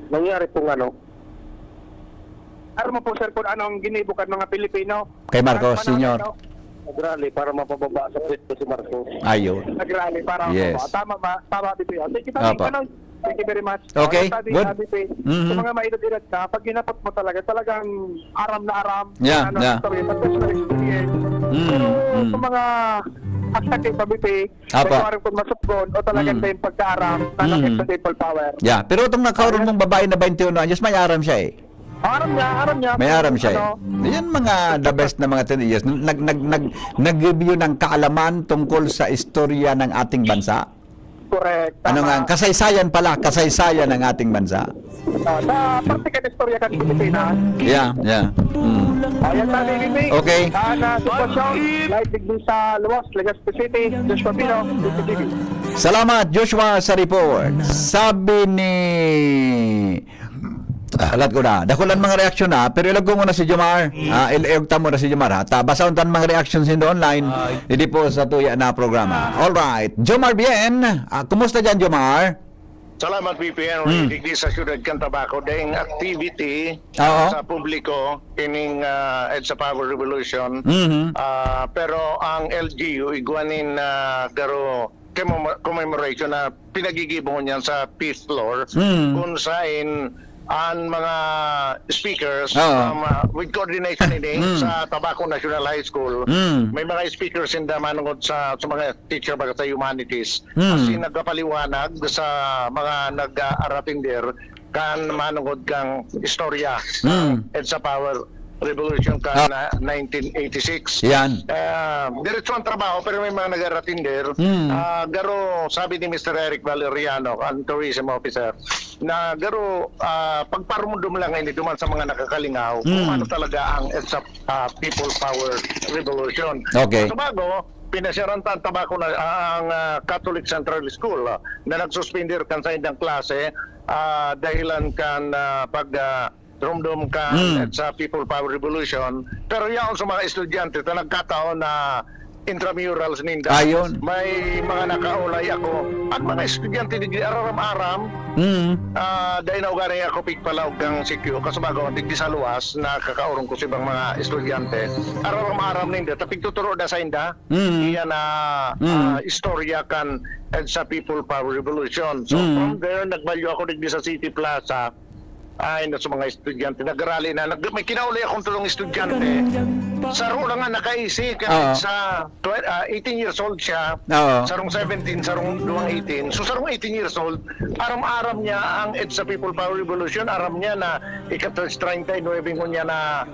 Nangyari pong Aram mo po, sir, kung ano ang ginibukan mga Pilipino? Kay Marcos, Panunay Senior. ko. nagrally para mapababa sa pwesto si Marcos. Ayun. Nag-rally para Yes. tama BP. Thank you, Apa. Thank you very much. Okay, good. BP. Mhm. Sa mga maedad-edad ka, pag ginapot mo talagang aram na aram. Yeah, yeah. Story, personal experience. Pero sa mga aktakit sa BP, Apa. may parang kung masupgon o talagang tayong pagka-aram na nakit sa people power. Yeah, pero itong nakaroon mong babae na 21 anyos, may aram siya eh. Aram niya. May aram siya eh. Yan mga the best na mga teenagers. Nag-review ng kaalaman tungkol sa istorya ng ating bansa. Correct. Ano nga, kasaysayan pala, kasaysayan ng ating bansa. Sa praktikal istorya kan Pilipinas. Yeah. Ayan tayo nilinig. Okay. Na sitwasyon, live digdi sa Luwas, Legazpi City, Joshua Pino, DCTV. Salamat, Joshua, sa report. Sabi ni... alat ko na. Dakulan mga reaksyon na, pero ilag ko muna si Jomar. Ilag mo na si Jomar, ha? Basaon tan mga reactions hindi online. Hindi po sa tuya na programa. Alright. Jomar Bien. Kumusta dyan, Jomar? Salamat BPN digdi sa Syudad Cantabaco dahil activity Oo. sa publiko kining EDSA Power Revolution. Pero ang LGU igwanin garo commemoration na pinagigibon niyan sa 5th floor kung saan ang mga speakers with coordination ini sa Tabaco National High School, may mga speakers in manungod sa mga teacher baga sa humanities kasi nagpaliwanag sa mga nag-aratender kan manungod kang istorya EDSA Power Revolution kan 1986. Yan. Diretso ang trabaho pero may mga nag-aratinder. Garo sabi ni Mr. Eric Valeriano, ang tourism officer, na garo pagparumundum lang ini duman sa mga nakakalingaw kung ano talaga ang EDSA People Power Revolution. Okay. Sa bago, pinasyarantan Tabaco na ang Catholic Central School na nagsuspender kan sa indang klase dahilan kan pag rumdum kan sa People Power Revolution. Pero yaon sa mga estudyante na nagkataon na intramurals ninda. Ayon. May mga nakaulay ako. At mga estudyante di araram-aram dahil nauganay ako pigpalaw kang sikyo kasabagaw digdi sa luwas na kakaurong ko sa ibang mga estudyante. Araram-aram ninda tapig tuturo da sa inda. Iyan na istorya kan sa People Power Revolution. So from there nagbalyo ako digdi sa City Plaza. Ay na sa mga estudyante nag-arali na may kinauli akong tulong estudyante saro lang nga nakaisi kahit sa 18 years old siya sarong 17 sarong 18 so sarong 18 years old aram-aram niya ang EDSA People Power Revolution aram niya na ika-39 niya na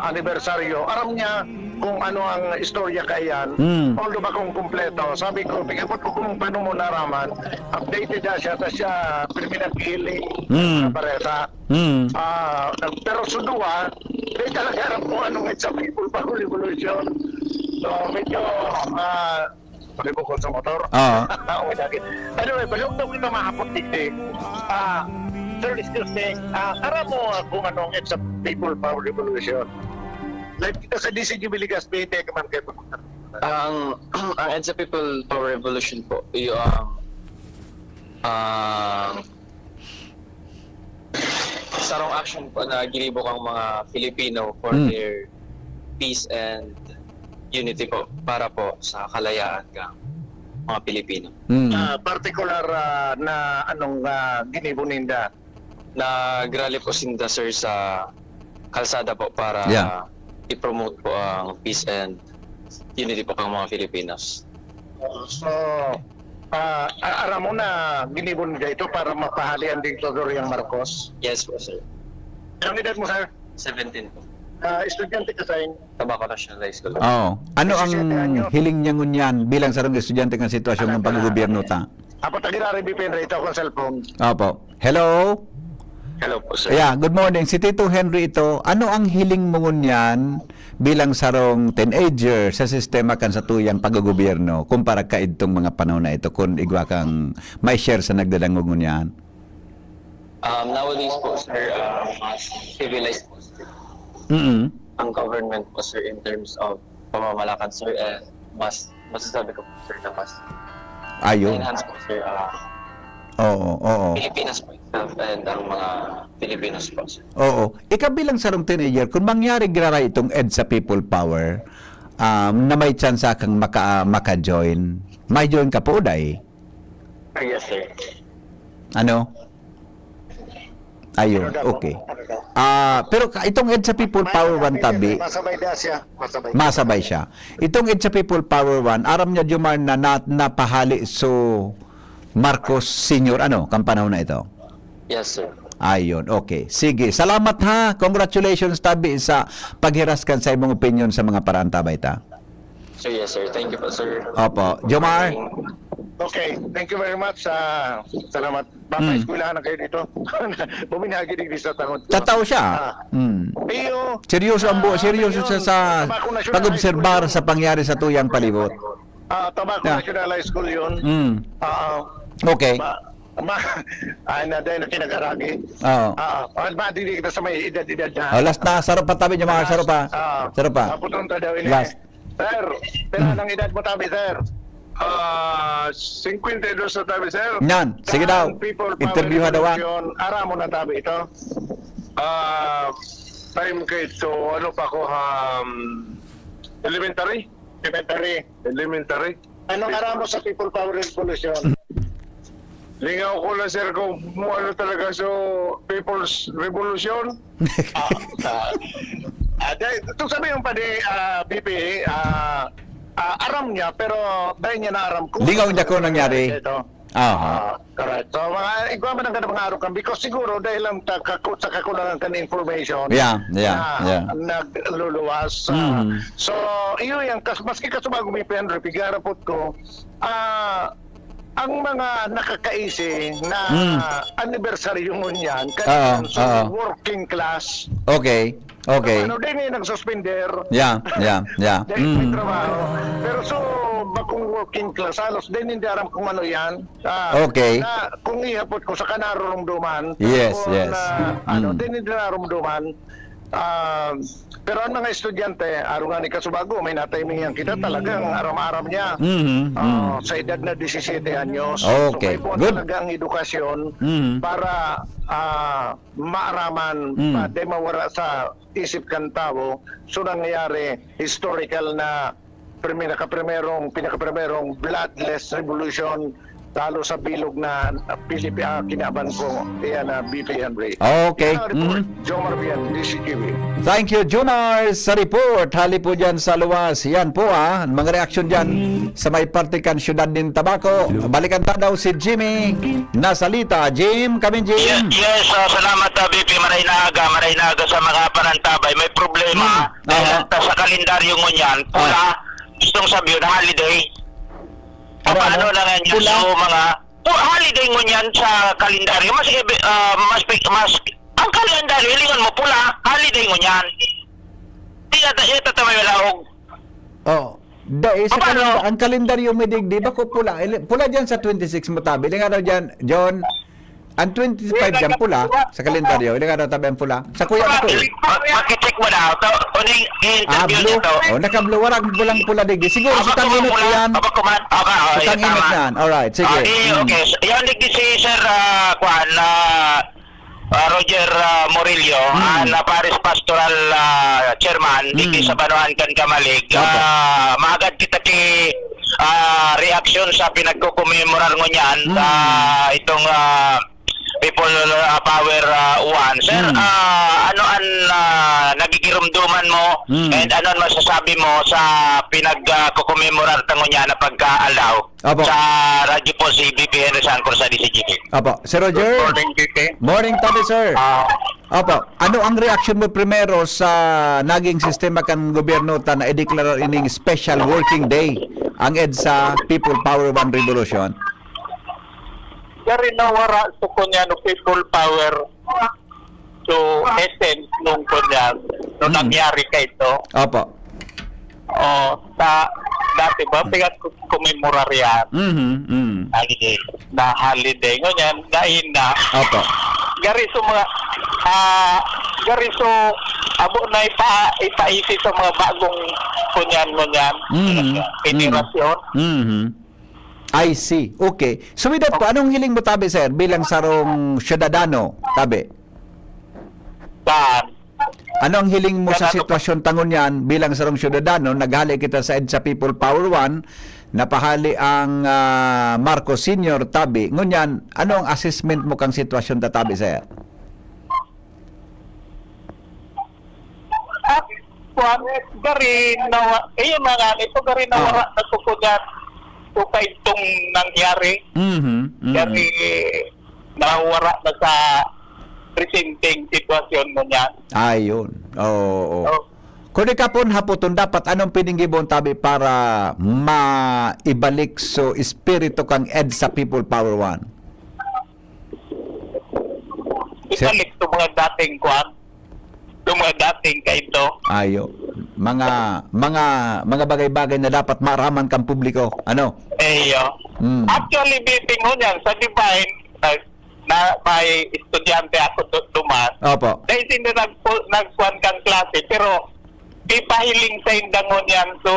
anibersaryo aram niya kung ano ang istorya kayan although ba kung kumpleto sabi ko bigabot ko kung paano mo naraman updated na siya ta siya permanently pareta pero sudua di talaga aram kung anong EDSA People Power Revolution so medyo malibukod sa motor anyway balong daw kita mahapot dito sir excuse me aram mo kung anong EDSA People Power Revolution like kita sa DCG Biligas PTEC man kayo ang EDSA People Power Revolution po yung sarong action po na ginibok ang mga Filipino for their peace and unity po para po sa kalayaan ng mga Pilipino. particular na anong ginibuninda Nagrally po sinda sir sa kalsada po para i-promote po ang peace and unity po ng mga Filipinos. so aram mo na ginibon nila ito para mapahalian din Dorian Marcos. Yes po sir. Anong edad mo sir? 17 po. Estudyante ka sa Tabaco National High School. Ano ang hiling niya ngunyan bilang sarong estudyante ng sitwasyon ng pag-gobyerno ta? Apo tagirari BPN rito akong cellphone. Opo. Hello? Hello po sir. Yeah, good morning. Si Tito Henry ito. Ano ang hiling mo ngunyan bilang sarong teenager sa sistema kan sa tuyang pag-gobyerno kumpara ka itong mga panahon na ito kung igwa kang may share sa nagdadangog ngunyan? Nowadays po sir, mas civilized po sir. Ang government po sir in terms of pamamalakad sir mas masasabi ko po sir na mas Ayun. enhance po sir Oo. Pilipinas po itself and ang mga Filipinos po sir. Oo. Ikaw bilang sarong teenager, kung mangyari graray itong EDSA People Power, na may chance kang maka-join, may join ka po, day? Yes sir. Ano? Ayun, okay. Pero itong EDSA People Power 1 tabi, Masabay na siya. masabay siya. Itong EDSA People Power 1, aram niya Jomar na napahali so Marcos Sr. Kang panahon na ito? Yes sir. Ayun, okay. Sige, salamat ha. Congratulations tabi sa paghiraskan sa imong opinion sa mga paraan tabay ta. So yes sir, thank you po sir. Opo. Jomar? Okay, thank you very much. Salamat. Baka-eskwelahan na kayo dito. Buminagi din sa tangon. Tataw siya. Iyo. Seryoso ang seryoso siya sa pag-obserbar sa pangyari sa tuyang palibot. Tabaco Yeah. National High School yun. Okay. Ay na dahil na kinagaragi. Oo. Madidig kita sa may edad-edad na. Last na, saro pa tabi niyo mga saro pa. Saro pa. Kaputong ta daw ini. Last. Sir, pera ng edad mo tabi, sir. 52 sa tabi, sir. Yan, sige daw. Interview ha daw. Ara mo na tabi ito. Time ko ito, ano pa ko, elementary. Anong ara mo sa People Power Revolution? Lingaw ko lang, sir, kung ano talaga so People's Revolution. Itong sabi yung pa di BP, aram niya, pero dahil niya na aram ko. Lingaw niya kung nangyari. Ito. Correct. So, ikaw man ang ganang mga araw kan because siguro dahil lang sa kakulangan ka ng information Yeah. nagluluwas. So, iyo yung, maski kasubago may Henry, pigarapot ko, ang mga nakakaisi na anniversary yung yan, kaya working class. Okay. Ano din yung nagsuspender. Yeah. Dahil may trabaho. Pero so, bakong working class, halos din hindi aram kung ano yan. Okay. Na, kung ihapot ko sa kanarumduman. Yes. Din hindi narumduman. Pero ang mga estudyante, araw nga ni Kasubago, may natimingan kita talagang aram-aram niya. Sa edad na 17 anyos. Okay, So, may good. talaga ang edukasyon para maaraman, di mawara sa isip kan tao. So nangyayari, historical na pinaka-primerong bloodless revolution talo sa bilog na kinaban ko. Iyan na BP Henry. Okay. Report, Joe Marbian, DCTV. Thank you, Jomar, sa report. Hali po dyan sa luwas. Yan po mga reaksyon dyan sa may partikan syudad din Tabaco. Balikan ta daw si Jimmy Nasalita. Jim, kami Jim. Yes, salamat BP Maraynaga sa mga panantabay. May problema dahil sa kalendaryo mo niyan. Pula, gustong sabihin, holiday. Paano lang yan yun? So, mga holiday mo niyan sa kalendaryo. Mas ang kalendaryo, hilingan mo pula, holiday mo niyan. Ito tamay walahog. Dahil sa ang kalendaryo may digdi, bako pula. Pula dyan sa 26 mo tabi. Ilang araw dyan, John? Ang 25 dyan pula sa kalendaryo. Ilang araw tabi ang pula? Sa kuya ko. Makicheck mo na. Uning interview Blue. nito. Naka-blue. Warag bulang pula digdi. Siguro sa tanginot yan. Sa tanginot yan. Alright, sige. Okay. Yan digdi si Sir Roger Morillo, na Paris Pastoral Chairman, digdi sa Banuan kan Kamalig. Maagad kita ki reaction sa pinagkukumemorar mo niyan sa itong People Power 1. Sir, ano ang nagigirumduman mo and ano ang masasabi mo sa pinagkukumemorar tango niya na pagka-allow sa radyo po si BP Henry Sancor sa DCGP? Apo, Sir Roger. Good morning, BP. Morning, tabi, sir. Apo, ano ang reaction mo primero sa naging sistema kan gobyerno ta na i-declare ining special working day ang EDSA People Power 1 Revolution? Dari nawara sa kunya no people power to essence nung kunya nung nangyari kay ito. Opo. Sa dati ba pigat kumemorar yan na holiday ngunyan dahil na Opo. gari so mga abo na ipaisi sa mga bagong kunyan federasyon. I see. Okay. So with that po, anong hiling mo tabi, sir, bilang sarong syudadano, tabi? Ano ang hiling mo sa sitwasyon tangon yan bilang sarong syudadano? Naghali kita sa EDSA People Power 1, napahali ang Marcos Senior, tabi. Ngunyan, ano ang assessment mo kang sitwasyon tabi, sir? Gari nawa, gari nawara na sukudan so kay itong nangyari. Gari nawara na sa presenting sitwasyon mo niya. Ayun. Oo. Kung ikapon hapoton, dapat anong piningibon tabi para maibalik so espiritu kang EDSA People Power 1? Ibalik ito mga dating kwan. Ito mga dating kay ito. Ayo. mga bagay-bagay na dapat maaraman kang publiko. Ano? Actually, meeting mo niyan sa Divine, na may estudyante ako duman. Opo. Dahil hindi nagkuhan kang klase, pero ipahiling sa indangon yan so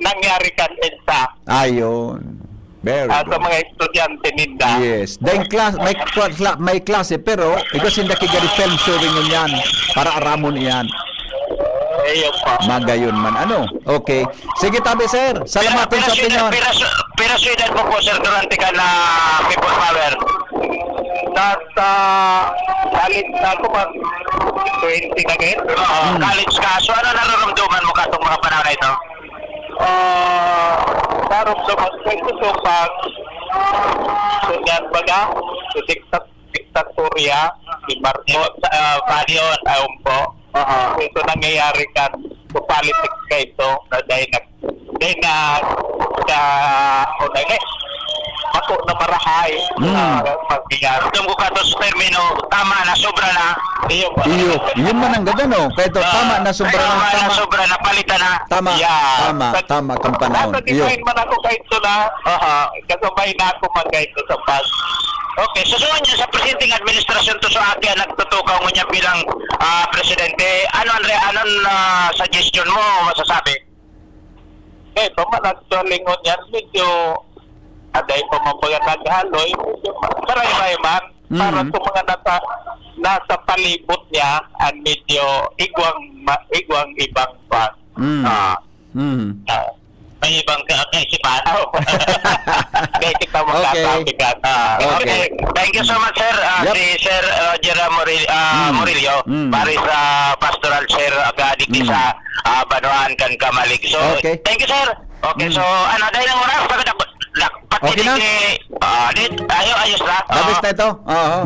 nangyari kan EDSA Ayun. Very sa good. mga estudyante ninda. Yes. Dahil may klase pero ikaw sinda kigari film showing yun yan para aramon yan. Ayun po. Magayon man. Ano? Okay. Sige tabi sir. Salamatin sa opinion. Pero Sweden po po, sir, durante ka na people power. Nasa college na ako mag 20 na ngayon. College ka. So ano nararamdaman mo katong mga panahon na ito? Nararamdaman ko ito pag sunyan baga sa diktatorya si Marcos Panion ayun po. Ito nangyayari kan sa politics ka ito na dahil ako na marahay magbigay. Kung ka to termino, tama na, sobra na. Iyo. Yun man ang ganda no. Kaya ito tama na sobra na. Tama. Sobra na, palitan na. Tama. Tama kang panahon. Nasa Iyo. design man ako kahit ito na, kasabay na ako mag-guide to sa pag. Okay, susunod niya sa presiding administrasyon to sa akin, nagtutukaw mo niya bilang presidente. Anong suggestion mo, masasabi? Ito man, actually ngon yan, medyo aday pa mga naghaloy, medyo maray man, para sa mga nasa palibot niya, at medyo igwang ibang pa. May ibang kaisipan. Kaya kita magkasabi ka. Okay. Thank you so much, sir. Si Sir Roger Murillo, para sa pastoral sir agadi sa Banuan kan Kamalig. So, thank you, sir. Okay, so dahil ng oras, Okay na? Ayos na. Labis na ito? Oo.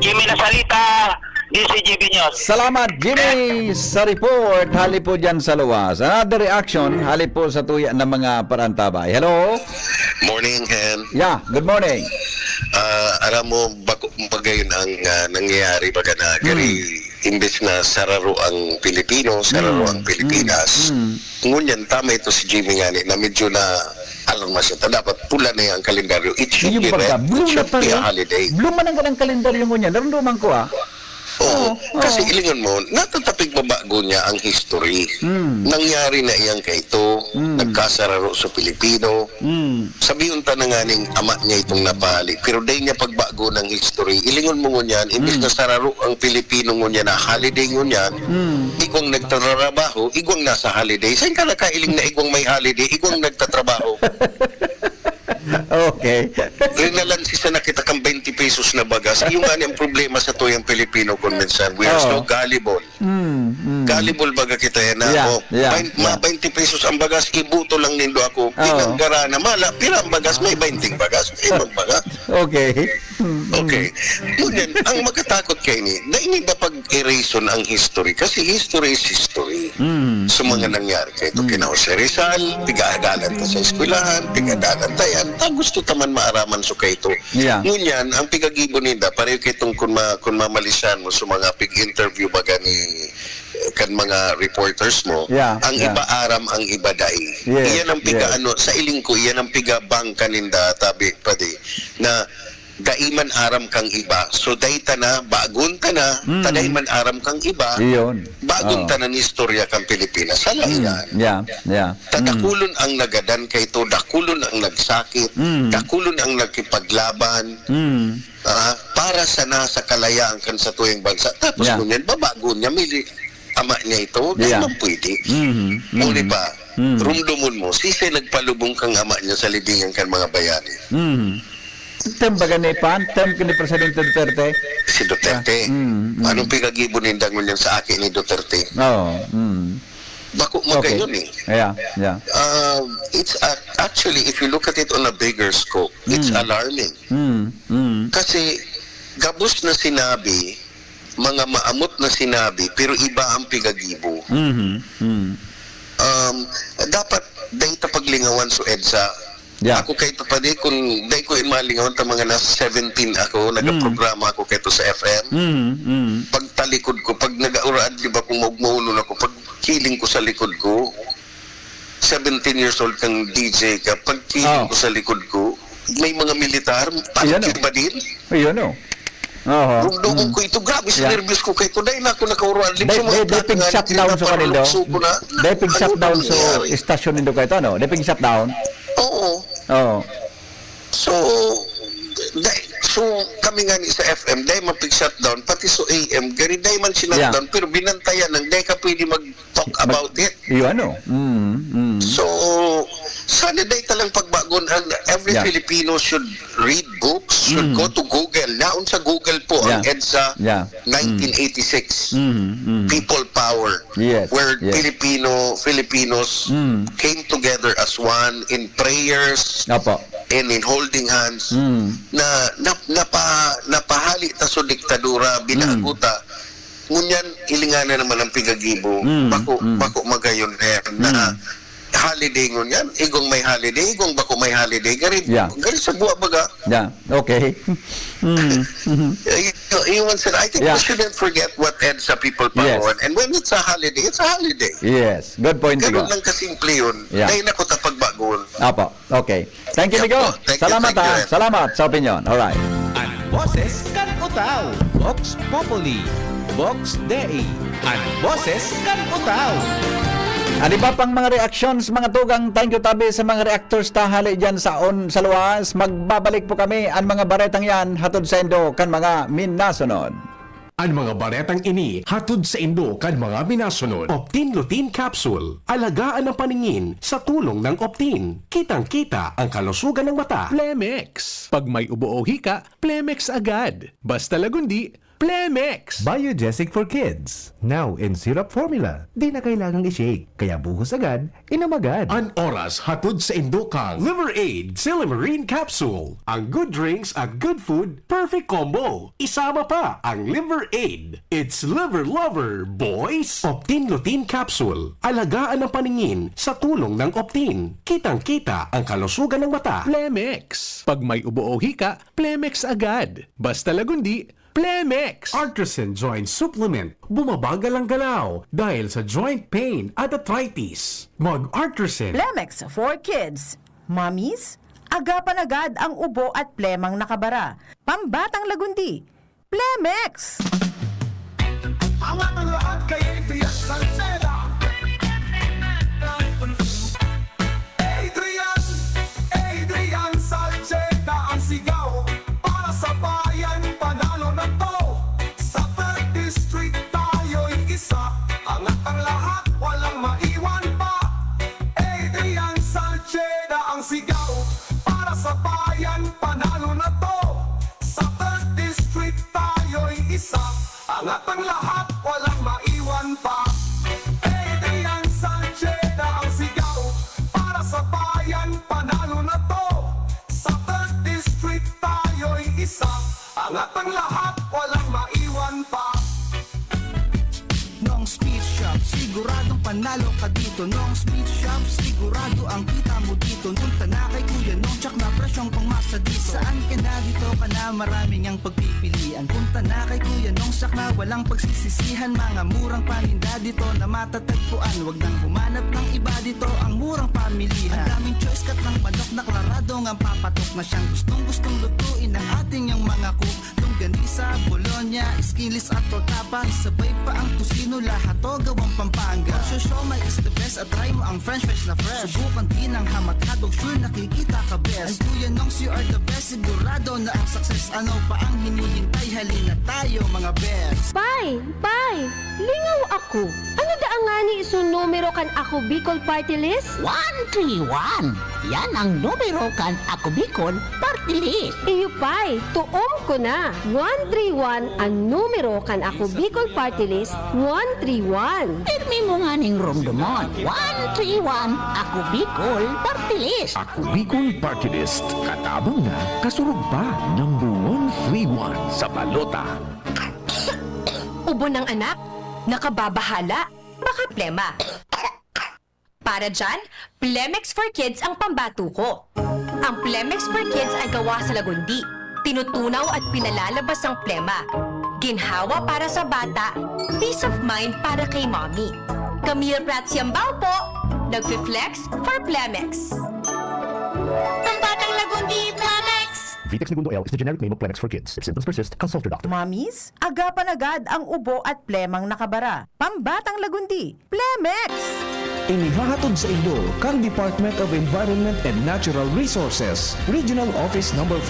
Jimmy Nasalita, DCGB News. Salamat Jimmy sa report. Hali po dyan sa luwas. Another reaction, hali po sa tuya ng mga parantabay. Hello? Morning, Hen. Yeah, good morning. Alam mo, bagayon ang nangyayari baga na imbes na sararo ang Pilipino, sararo ang Pilipinas. Ngunyan, tama ito si Jimmy nga na medyo na alarma siya. Dapat pula na yung kalendaryo. It should be red. It should be a holiday. Blue man ang ganang kalendaryo ngunyan. Naramdaman ko Oo. Kasi ilingon mo, natatapig babago niya ang history. Nangyari na iyang kaito, nagkasararo sa Pilipino. Sabihin ta na nga ning ama niya itong napali. Pero dahil niya pagbago ng history, ilingon mo ngunyan, imbis na sararo ang Pilipino ngunyan na holiday ngunyan, igwang nagtatrabaho, igwang nasa holiday. Saan ka nakailing na igwang may holiday, igwang nagtatrabaho? Okay. Rinalansi sa nakita kang 20 pesos na bagas. Yung nga ang problema sa tuyang Pilipino convention. We are so gullible. Gullible baga kita yan na. 20 pesos ang bagas, ibuto lang nindo ako. Pinanggara na mala, pirang bagas, may 20 bagas. Ibang bagas. Okay. Okay. Ngunyan, ang magkatakot kayo ni, dahil ba pag-erason ang history? Kasi history is history. So mga nangyari kayo. Ito kinaw si Rizal, tiga-adalan ta sa eskwelahan, tiga-adalan tayan. Gusto taman maaraman so kayo ito. Ngunyan, ang pigagibo ninda, pareho kitong kung mamalisan mo sa mga pig-interview baga ni kan mga reporters mo, ang iba aram, ang iba dai. Iyan ang piga sa iling ko, iyan ang piga bangka ninda, tabi padi, na daiman aram kang iba. So dayta na, bagun ta na, tadaiman aram kang iba, bagun ta na ni istorya kang Pilipinas. Hala iyan. Tadakulon ang nagadan kay to, dakulon ang nagsakit, dakulon ang nagkipaglaban, para sana sa kalayaan kan sa tuyong bansa. Tapos ngunyan, babago niya, ama niya ito, dahil man pwede. O diba, rumdumon mo, sisay nagpalubong kang ama niya sa libingan kan mga bayani. Tem baga ni Pan? Tem ni Presidente Duterte? Si Duterte. Anong pinagibo nindang ngunyan sa akin ni Duterte? Bako magayon eh. It's actually, if you look at it on a bigger scope, it's alarming. Kasi, gabos na sinabi, mga maamot na sinabi, pero iba ang pigagibo. Dapat, dahil paglingawan so EDSA, ako kahit pa di, kung dahil ko imalingawan ta mga nasa 17 ako, nagaprograma ako kahit sa FM, pagtalikod ko, pag nag-auraan, di ba, kung magmaunon ako, pag pagkiling ko sa likod ko, 17 years old kang DJ ka, pagkiling ko sa likod ko, may mga militar, Ayan, pangkir ba din? Ayun o. Oo. Rungdungon ko ito, grabe sa nervous ko kay ito, dahil na ako nakauruan. Dahil ping shutdown sa kanilo. Dahil ping shutdown sa istasyon nito kayo, ano? Dahil ping shutdown. Oo. Oo. So, kami nga ni sa FM, dahil mapig-shutdown, pati sa AM, gari dahil man sinutdown, pero binantayan ng dahil ka pwede mag-talk about it. Yun ano. So, sana dahil talang pagbagon, every Filipino should read books, should go to Google. Naon sa Google po, ang EDSA 1986, People Power, where Filipinos came together as one in prayers, and in holding hands, na napahali ta sa diktadura, binaguta. Ngunyan, ilingana naman ang pigagibo. Bako magayon na holiday ngunyan. Igong may holiday, igong bako may holiday. Gari sa buwa baga. Okay. Iwan sila. I think we shouldn't forget what EDSA People Power. And when it's a holiday, it's a holiday. Yes. Good point, Ganun Migo. lang kasimple yun. Dahil ako tapagbagon. Apo. Okay. Thank you, Migo. Salamat ha. Salamat sa opinion. Alright. Ang boses kan utaw. Vox Populi. Vox Dei. Ang boses kan utaw. Ano ba pang mga reactions, mga tugang? Thank you tabi sa mga reactors tahali dyan sa luwas. Magbabalik po kami ang mga baretang yan hatod sa Indo kan mga minasunod. Ang mga baretang ini hatod sa Indo kan mga minasunod. Optin Lutein Capsule. Alagaan ang paningin sa tulong ng Optin. Kitang-kita ang kalusugan ng mata. Plemex. Pag may ubo o hika, Plemex agad. Basta lagundi, Plemex. Biogesic for Kids. Now in syrup formula. Di na kailangang i-shake. Kaya buhos agad, inom agad. An oras hatod sa Indo kang Liver Aid Silimarine Capsule. Ang good drinks at good food, perfect combo. Isama pa ang Liver Aid. It's liver lover, boys. Optin Lutein Capsule. Alagaan ang paningin sa tulong ng Optin. Kitang-kita ang kalusugan ng mata. Plemex. Pag may ubo o hika, Plemex agad. Basta lagundi, Plemex. Artisan Joint Supplement. Bumabagal ang galaw dahil sa joint pain at arthritis. Mag-Artisan. Plemex for Kids. Mommies, agapan agad ang ubo at plemang nakabara. Pambatang lagundi. Plemex. Adrian Salceda ang sigaw para sa bayan, panalo na to. Sa 3rd District tayo'y isa, angat ang lahat, walang maiwan pa. Adrian Salceda ang sigaw para sa bayan, panalo na to. Sa 3rd District tayo'y isa, angat ang lahat, walang maiwan pa. Adrian Salceda ang sigaw para sa bayan, panalo na to. Sa 3rd District tayo'y isa, angat ang lahat, walang maiwan pa. Nong Speed Shop, siguradong panalo ka dito. Nong Speed Shop, sigurado ang kita mo dito. Punta na kay Kuya Nong, tsak na presyong pangmasa dito. Saan ka na dito ka na, maraming ang pagpipilian. Punta na kay Kuya Nong, tsak na walang pagsisisihan. Mga murang paninda dito na matatagpuan. Huwag nang humanap ng iba dito, ang murang pamilihan. Ang daming choice kat ng manok na klaradong ang papatok na siyang gustong lutuin ng ating yung mga cook. Longganisa, Bologna, Skilis at Tortapa. Sabay pa ang tusino, lahat to gawang Pampanga. Siomai is the best at try mo ang french fries na fresh. Subukan din ang hamak-hadog, sure nakikita ka best. Ang Kuya Nongs, you are the best, sigurado na ang success. Ano pa ang hinihintay, halina tayo mga best. Pai, lingaw ako. Ano da nga ni iso numero kan ako Bicol Party List? 131. Yan ang numero kan ako Bicol Party List. Iyo Pai, tuom ko na. 131 ang numero kan ako Bicol Party List. 131. Pirmi mo nga ning rumdumon. 131 ako Bicol Party List. Ako Bicol Party List. Katabang na, kasurog pa. Number 131 sa balota. Ubo ng anak, nakababahala, baka plema. Para dyan, Plemex for Kids ang pambato ko. Ang Plemex for Kids ay gawa sa lagundi. Tinutunaw at pinalalabas ang plema. Ginhawa para sa bata, peace of mind para kay mommy. Camille Pratsiambao po, nagfi-flex for Plemex. Pambatang Lagundi Plemex! Vitex Segundo L is the generic name of Plemex for kids. If symptoms persist, consult your doctor. Mamis, agapan agad ang ubo at plemang nakabara. Pambatang Lagundi, Plemex! Inihahatod sa inyo kang Department of Environment and Natural Resources, Regional Office No. 5,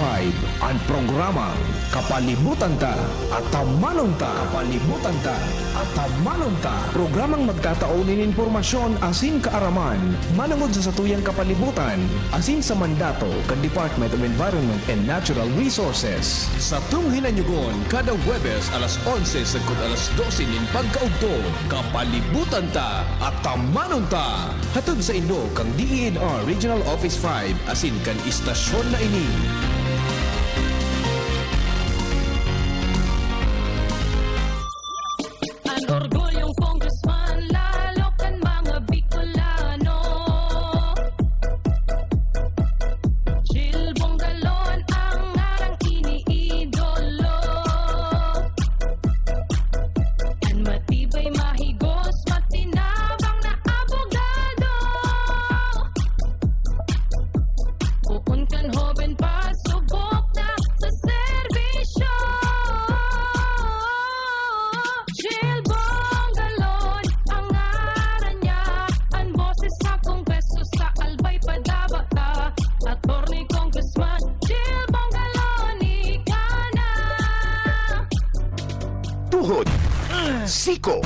ang programang Kapalibutan Ta at Tamanon Ta. Kapalibutan Ta at Tamanon Ta. Programang magtataon ng impormasyon asin kaaraman, manangod sa satuyang kapalibutan, asin sa mandato kan Department of Environment and Natural Resources. Sa tunghinanyugon, kada Huwebes alas 11 sagkod alas 12 nin pagkaugto, Kapalibutan Ta at Tamanon Ta. Hatag sa inyo kang DENR Regional Office 5 asin kan istasyon na ini. Ang orgulyong congressman, lalo kan mga Bicolano. Jill Bongalon ang ngarang iniidolo. Ang matibay, mahigos, matinabang na abogado. Uun kan hoben pa, subok na sa serbisyo. Jill Bongalon, ang ngaran niya, ang boses sa kongreso sa albay padabata. Attorney Congressman Jill Bongalon, ika na. Tuhod, siko,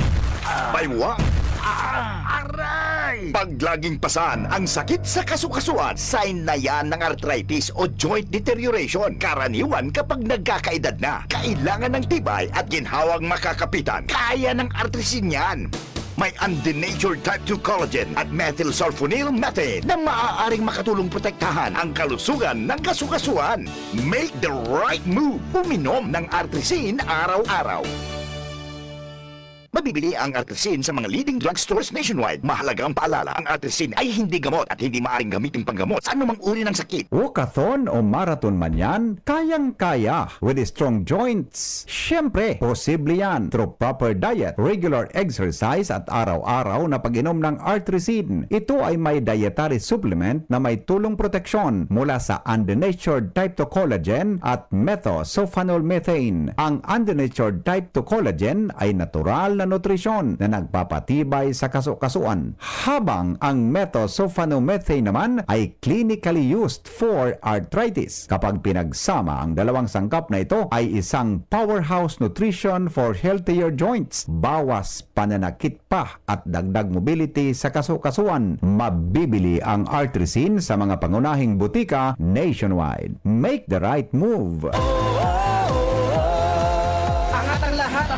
baywang, aray! Paglaging pasan ang sakit sa kasukasuan, sign na yan ng arthritis o joint deterioration. Karaniwan kapag nagkakaedad na, kailangan ng tibay at ginhawang makakapitan. Kaya ng artrisin yan. May undenatured type 2 collagen at methylsulfonyl methane na maaaring makatulong protektahan ang kalusugan ng kasukasuan. Make the right move. Uminom ng artrisin araw-araw. Mabibili ang artrisin sa mga leading drugstores nationwide. Mahalaga ang paalala, ang artrisin ay hindi gamot at hindi maaaring gamitin panggamot sa anumang uri ng sakit. Walkathon o marathon man yan, kayang-kaya with strong joints. Siyempre, posible yan through proper diet, regular exercise at araw-araw na pag-inom ng artrisin. Ito ay may dietary supplement na may tulong proteksyon mula sa undenatured type 2 collagen at methylsulfonylmethane. Ang undenatured type 2 collagen ay natural na nutrisyon na nagpapatibay sa kasukasuan, habang ang methylsulfonylmethane naman ay clinically used for arthritis. Kapag pinagsama ang dalawang sangkap na ito ay isang powerhouse nutrition for healthier joints. Bawas pananakit pa at dagdag mobility sa kasukasuan. Mabibili ang artrisin sa mga pangunahing butika nationwide. Make the right move.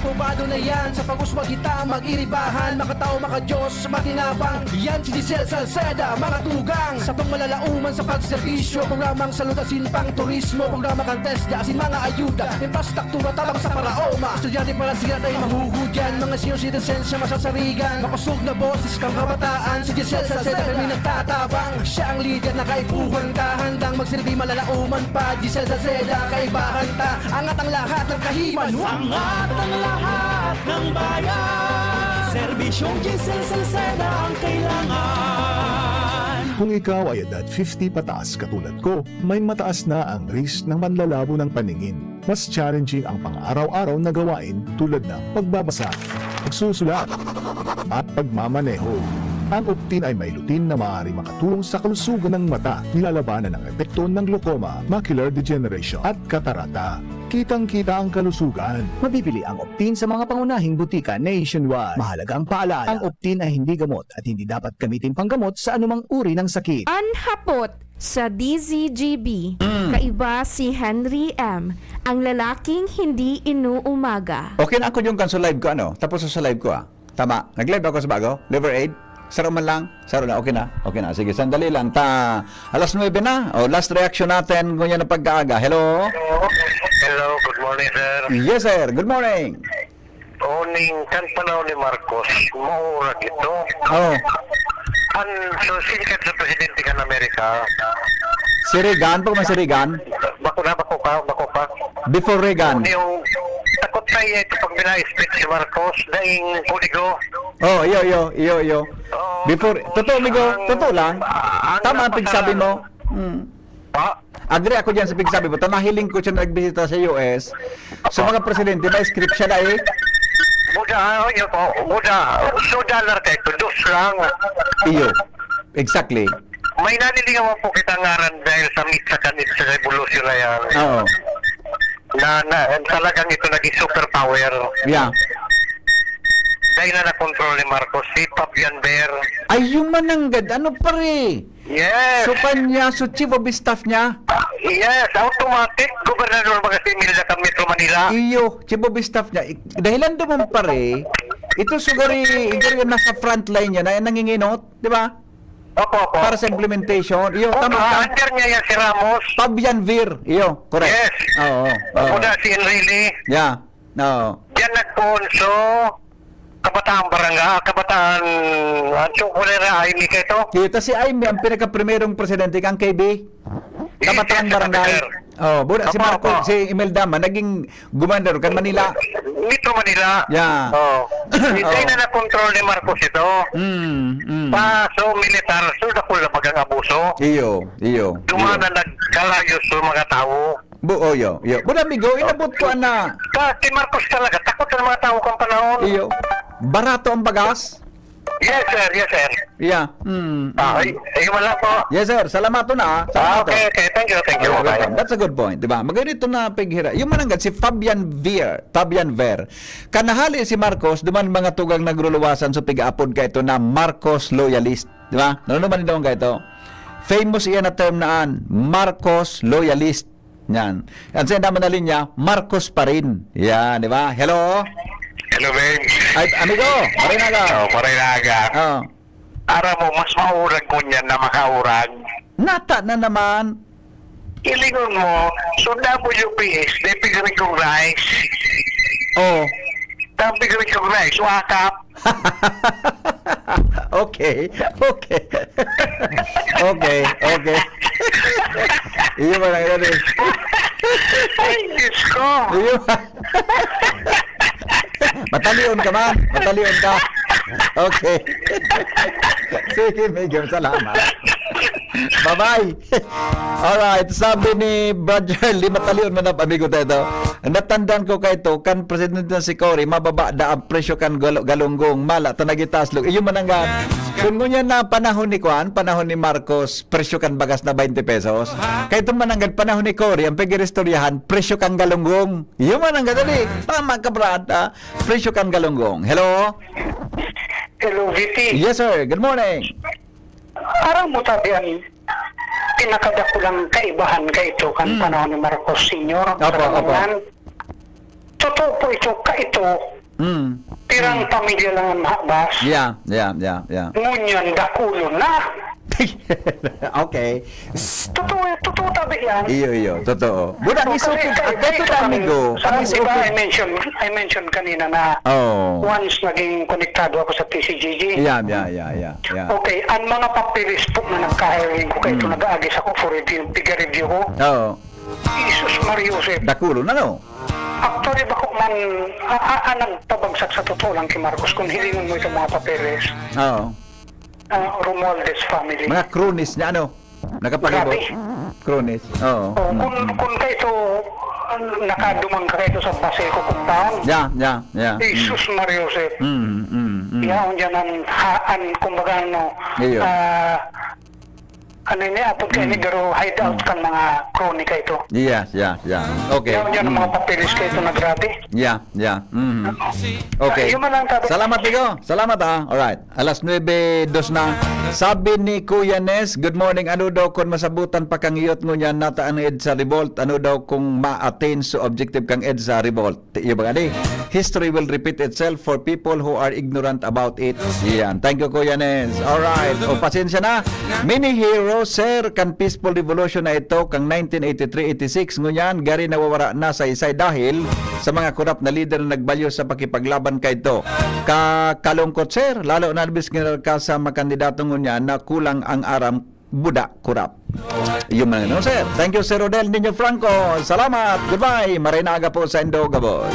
Aprobado na yan sa pag-uswag kita mag-iribahan, makatao, makadiyos, matinabang. Yan si Giselle Salceda, mga tugang sa pangmalalauman sa pagserbisyo. Programang salutasin pang turismo, programa kantes asin mga ayuda, infrastruktura tabang sa paraoma. Estudyante para siya tayo mahuhudyan, mga senior citizens siya masasarigan. Makusog na boses kang kabataan, si Giselle Salceda kami nagtatabang. Siya ang leader na kaibuhan ka, handang magsilbi malalauman pa. Giselle Salceda, kaibahan ta, angat ang lahat ng kahiman. Angat ang lahat ng bayan, serbisyong Giselle Salceda ang kailangan. Kung ikaw ay edad 50 pataas katulad ko, may mataas na ang risk ng manlalabo ng paningin. Mas challenging ang pang-araw-araw na gawain tulad ng pagbabasa, pagsusulat, at pagmamaneho. Ang Optin ay may lutin na maaari makatulong sa kalusugan ng mata, nilalabanan ang epekto ng glaucoma, macular degeneration at katarata. Kitang-kita ang kalusugan. Mabibili ang Optin sa mga pangunahing butika nationwide. Mahalagang paalala, ang Optin ay hindi gamot at hindi dapat gamitin panggamot sa anumang uri ng sakit. Anhapot sa DZGB. Kaiba si Henry M., ang lalaking hindi inuumaga. Okay na ako yung cancel live ko, ano? Tapos sa live ko, ah. Tama. Nag-live ako sa bago. Liver Aid. Saro man lang. Saro na. Okay na. Okay na. Sige, sandali lang. Alas 9 na. O, last reaction natin kung yan na pagkaaga. Hello? Hello, good morning, sir. Yes, sir. Good morning. Uning kan panahon ni Marcos, maurag ito. Oh. So, sikat sa presidente ka ng Amerika. Si Reagan, pag may si Reagan. Bako ka. Before Reagan. Yung takot tayo ito pag bina-speech si Marcos, daing kuligo. Oh, iyo. Before, totoo, amigo, totoo lang. Tama ang pigsabi mo. Agree ako dyan sa pigsabi mo. Tanahiling ko siya nagbisita sa US. Sa mga presidente, may script siya na eh. So dollar kayo, dos lang. Iyo. Exactly. May nanilingawan po kita ngaran dahil sa sa kanil sa revolusyon na yan. Oo. Na talagang ito naging superpower. Yeah. Dahil na na-control ni Marcos, si Fabian Ver. Ay, yung mananggad. Ano pare? Yes. So kanya, so chief of staff niya? Yes, automatic. Gobernador Magasimil na Metro Manila. Iyo, chief of staff niya. Dahilan naman pare, ito sugari, yung nasa front line niya na nanginginot, di ba? Opo. Para sa implementation. Iyo, tama ka. Under niya yan si Ramos. Fabian Ver. Iyo, correct. Yes. Oo. Muna si Enrile. Yeah. Oo. Diyan nagponso. Kabataan Barangay, Kabataan Chocolera, Aimee ka ito. Kita si Aimee, ang pinaka-primerong presidente kang KB. Kabataan Barangay. Oh, buda si Marco, si Imelda man naging gumandor kan Manila. Metro Manila. Yeah. Oh. Hindi na na-control ni Marcos ito. So militar, so dakol na bagang abuso. Iyo. Dumana nagkalayos sa mga tao. Yo. Buda amigo, inabot ko na. Si Marcos talaga, takot sa mga tao kang panahon. Iyo. Barato ang bagas? Yes, sir. Yeah. Wala po. Yes, sir. Salamat to na. Okay. Thank you. Okay. That's a good point, di ba? Maganito na pighira. Yung mananggad si Fabian Ver. Kanahali si Marcos, duman mga tugang nagruluwasan so pigaapod ka ito na Marcos loyalist, di ba? Ano naman ito ka ito? Famous iyan na term naan, Marcos loyalist. Yan. Ang sa naman na linya, Marcos pa rin. Yan, di ba? Hello? Hello, babe. Ay, amigo, Marinaga. Marinaga. Ara mo, mas maurag ko niyan na makaurag. Nata na naman. Ilingon mo, so WPS, they recognize. Oh. They recognize, wakap. Okay. Iyo ba lang yan eh? Ay, Diyos ko. Iyo ba? Matalion ka. Okay. Sige, medyo salamat. Bye-bye. Alright, sabi ni Brother Lee, matalion man na amigo tayo. Natandaan ko kay ito, kan President na si Cory, mababa da ang presyo kan galunggong, mala, tanagitaslo. Iyo mananggan. Kung ngunyan na panahon ni Marcos, presyo kan bagas na 20 pesos. Kaya itong mananggan, panahon ni Cory, ang pagirestoryahan, presyo kan galunggong. Iyo mananggan, dali. Tama ka, brad, ha? Presyo kan galunggong. Hello? Hello, VP. Yes, sir. Good morning. Parang mo tabihan, pinakadakulang kaibahan ka ito kan panahon ni Marcos Sr. Opo. Totoo po ito, pirang pamilya lang ang mahabas. Yeah. Ngunyan, dakulo na. Okay. Totoo tabi yan. Iyo, totoo. Buda, isukid. Ito amigo. I mentioned kanina na once naging konektado ako sa TCGG. Yeah. Okay, ang mga papilis po na nagka-hiring ko kayo nag-aagis ako for review, piga-review ko. Oo. Jesus Mariusep. Dakulo na, no? Actually, bako man, nagpabagsak sa totoo lang kay Marcos kung hilingon mo itong mga papeles. Oo. Romualdez family. Mga kronis niya, ano? Nakapagibo. Kronis. Oo. Kung kayo nakadumang ka kayo sa Paseco Compound. Yeah. Jesus Mariusep. Yaon dyan ang kumbaga Iyo. ano niya, apod kayo ni Garo hideout kan mga kronika ito. Yeah. Okay. Yaon dyan ang mga papeles kayo ito na grabe. Yeah. Okay. Yung man lang tabi. Salamat, Tigo. Salamat, ha. Alright. Alas 9:02 na. Sabi ni Kuya Nes, good morning. Ano daw kung masabutan pa kang iyot ngunyan nataan ed sa revolt? Ano daw kung ma-attain so objective kang ed sa revolt? Iyo ba gani? History will repeat itself for people who are ignorant about it. Yan. Thank you, Kuya Nes. Alright. O, pasensya na. Mini hero, sir, kan peaceful revolution na ito kang 1983-86 ngunyan gari nawawara na sa isay dahil sa mga kurap na leader na nagbalyo sa pakipaglaban kay ito. Kalungkot, sir, lalo na albis ka sa makandidato ngunyan na kulang ang aram budak kurap. Yung mga sir. Thank you, Sir Rodel Niño Franco. Salamat. Goodbye. Marinaga po sa Indogabos.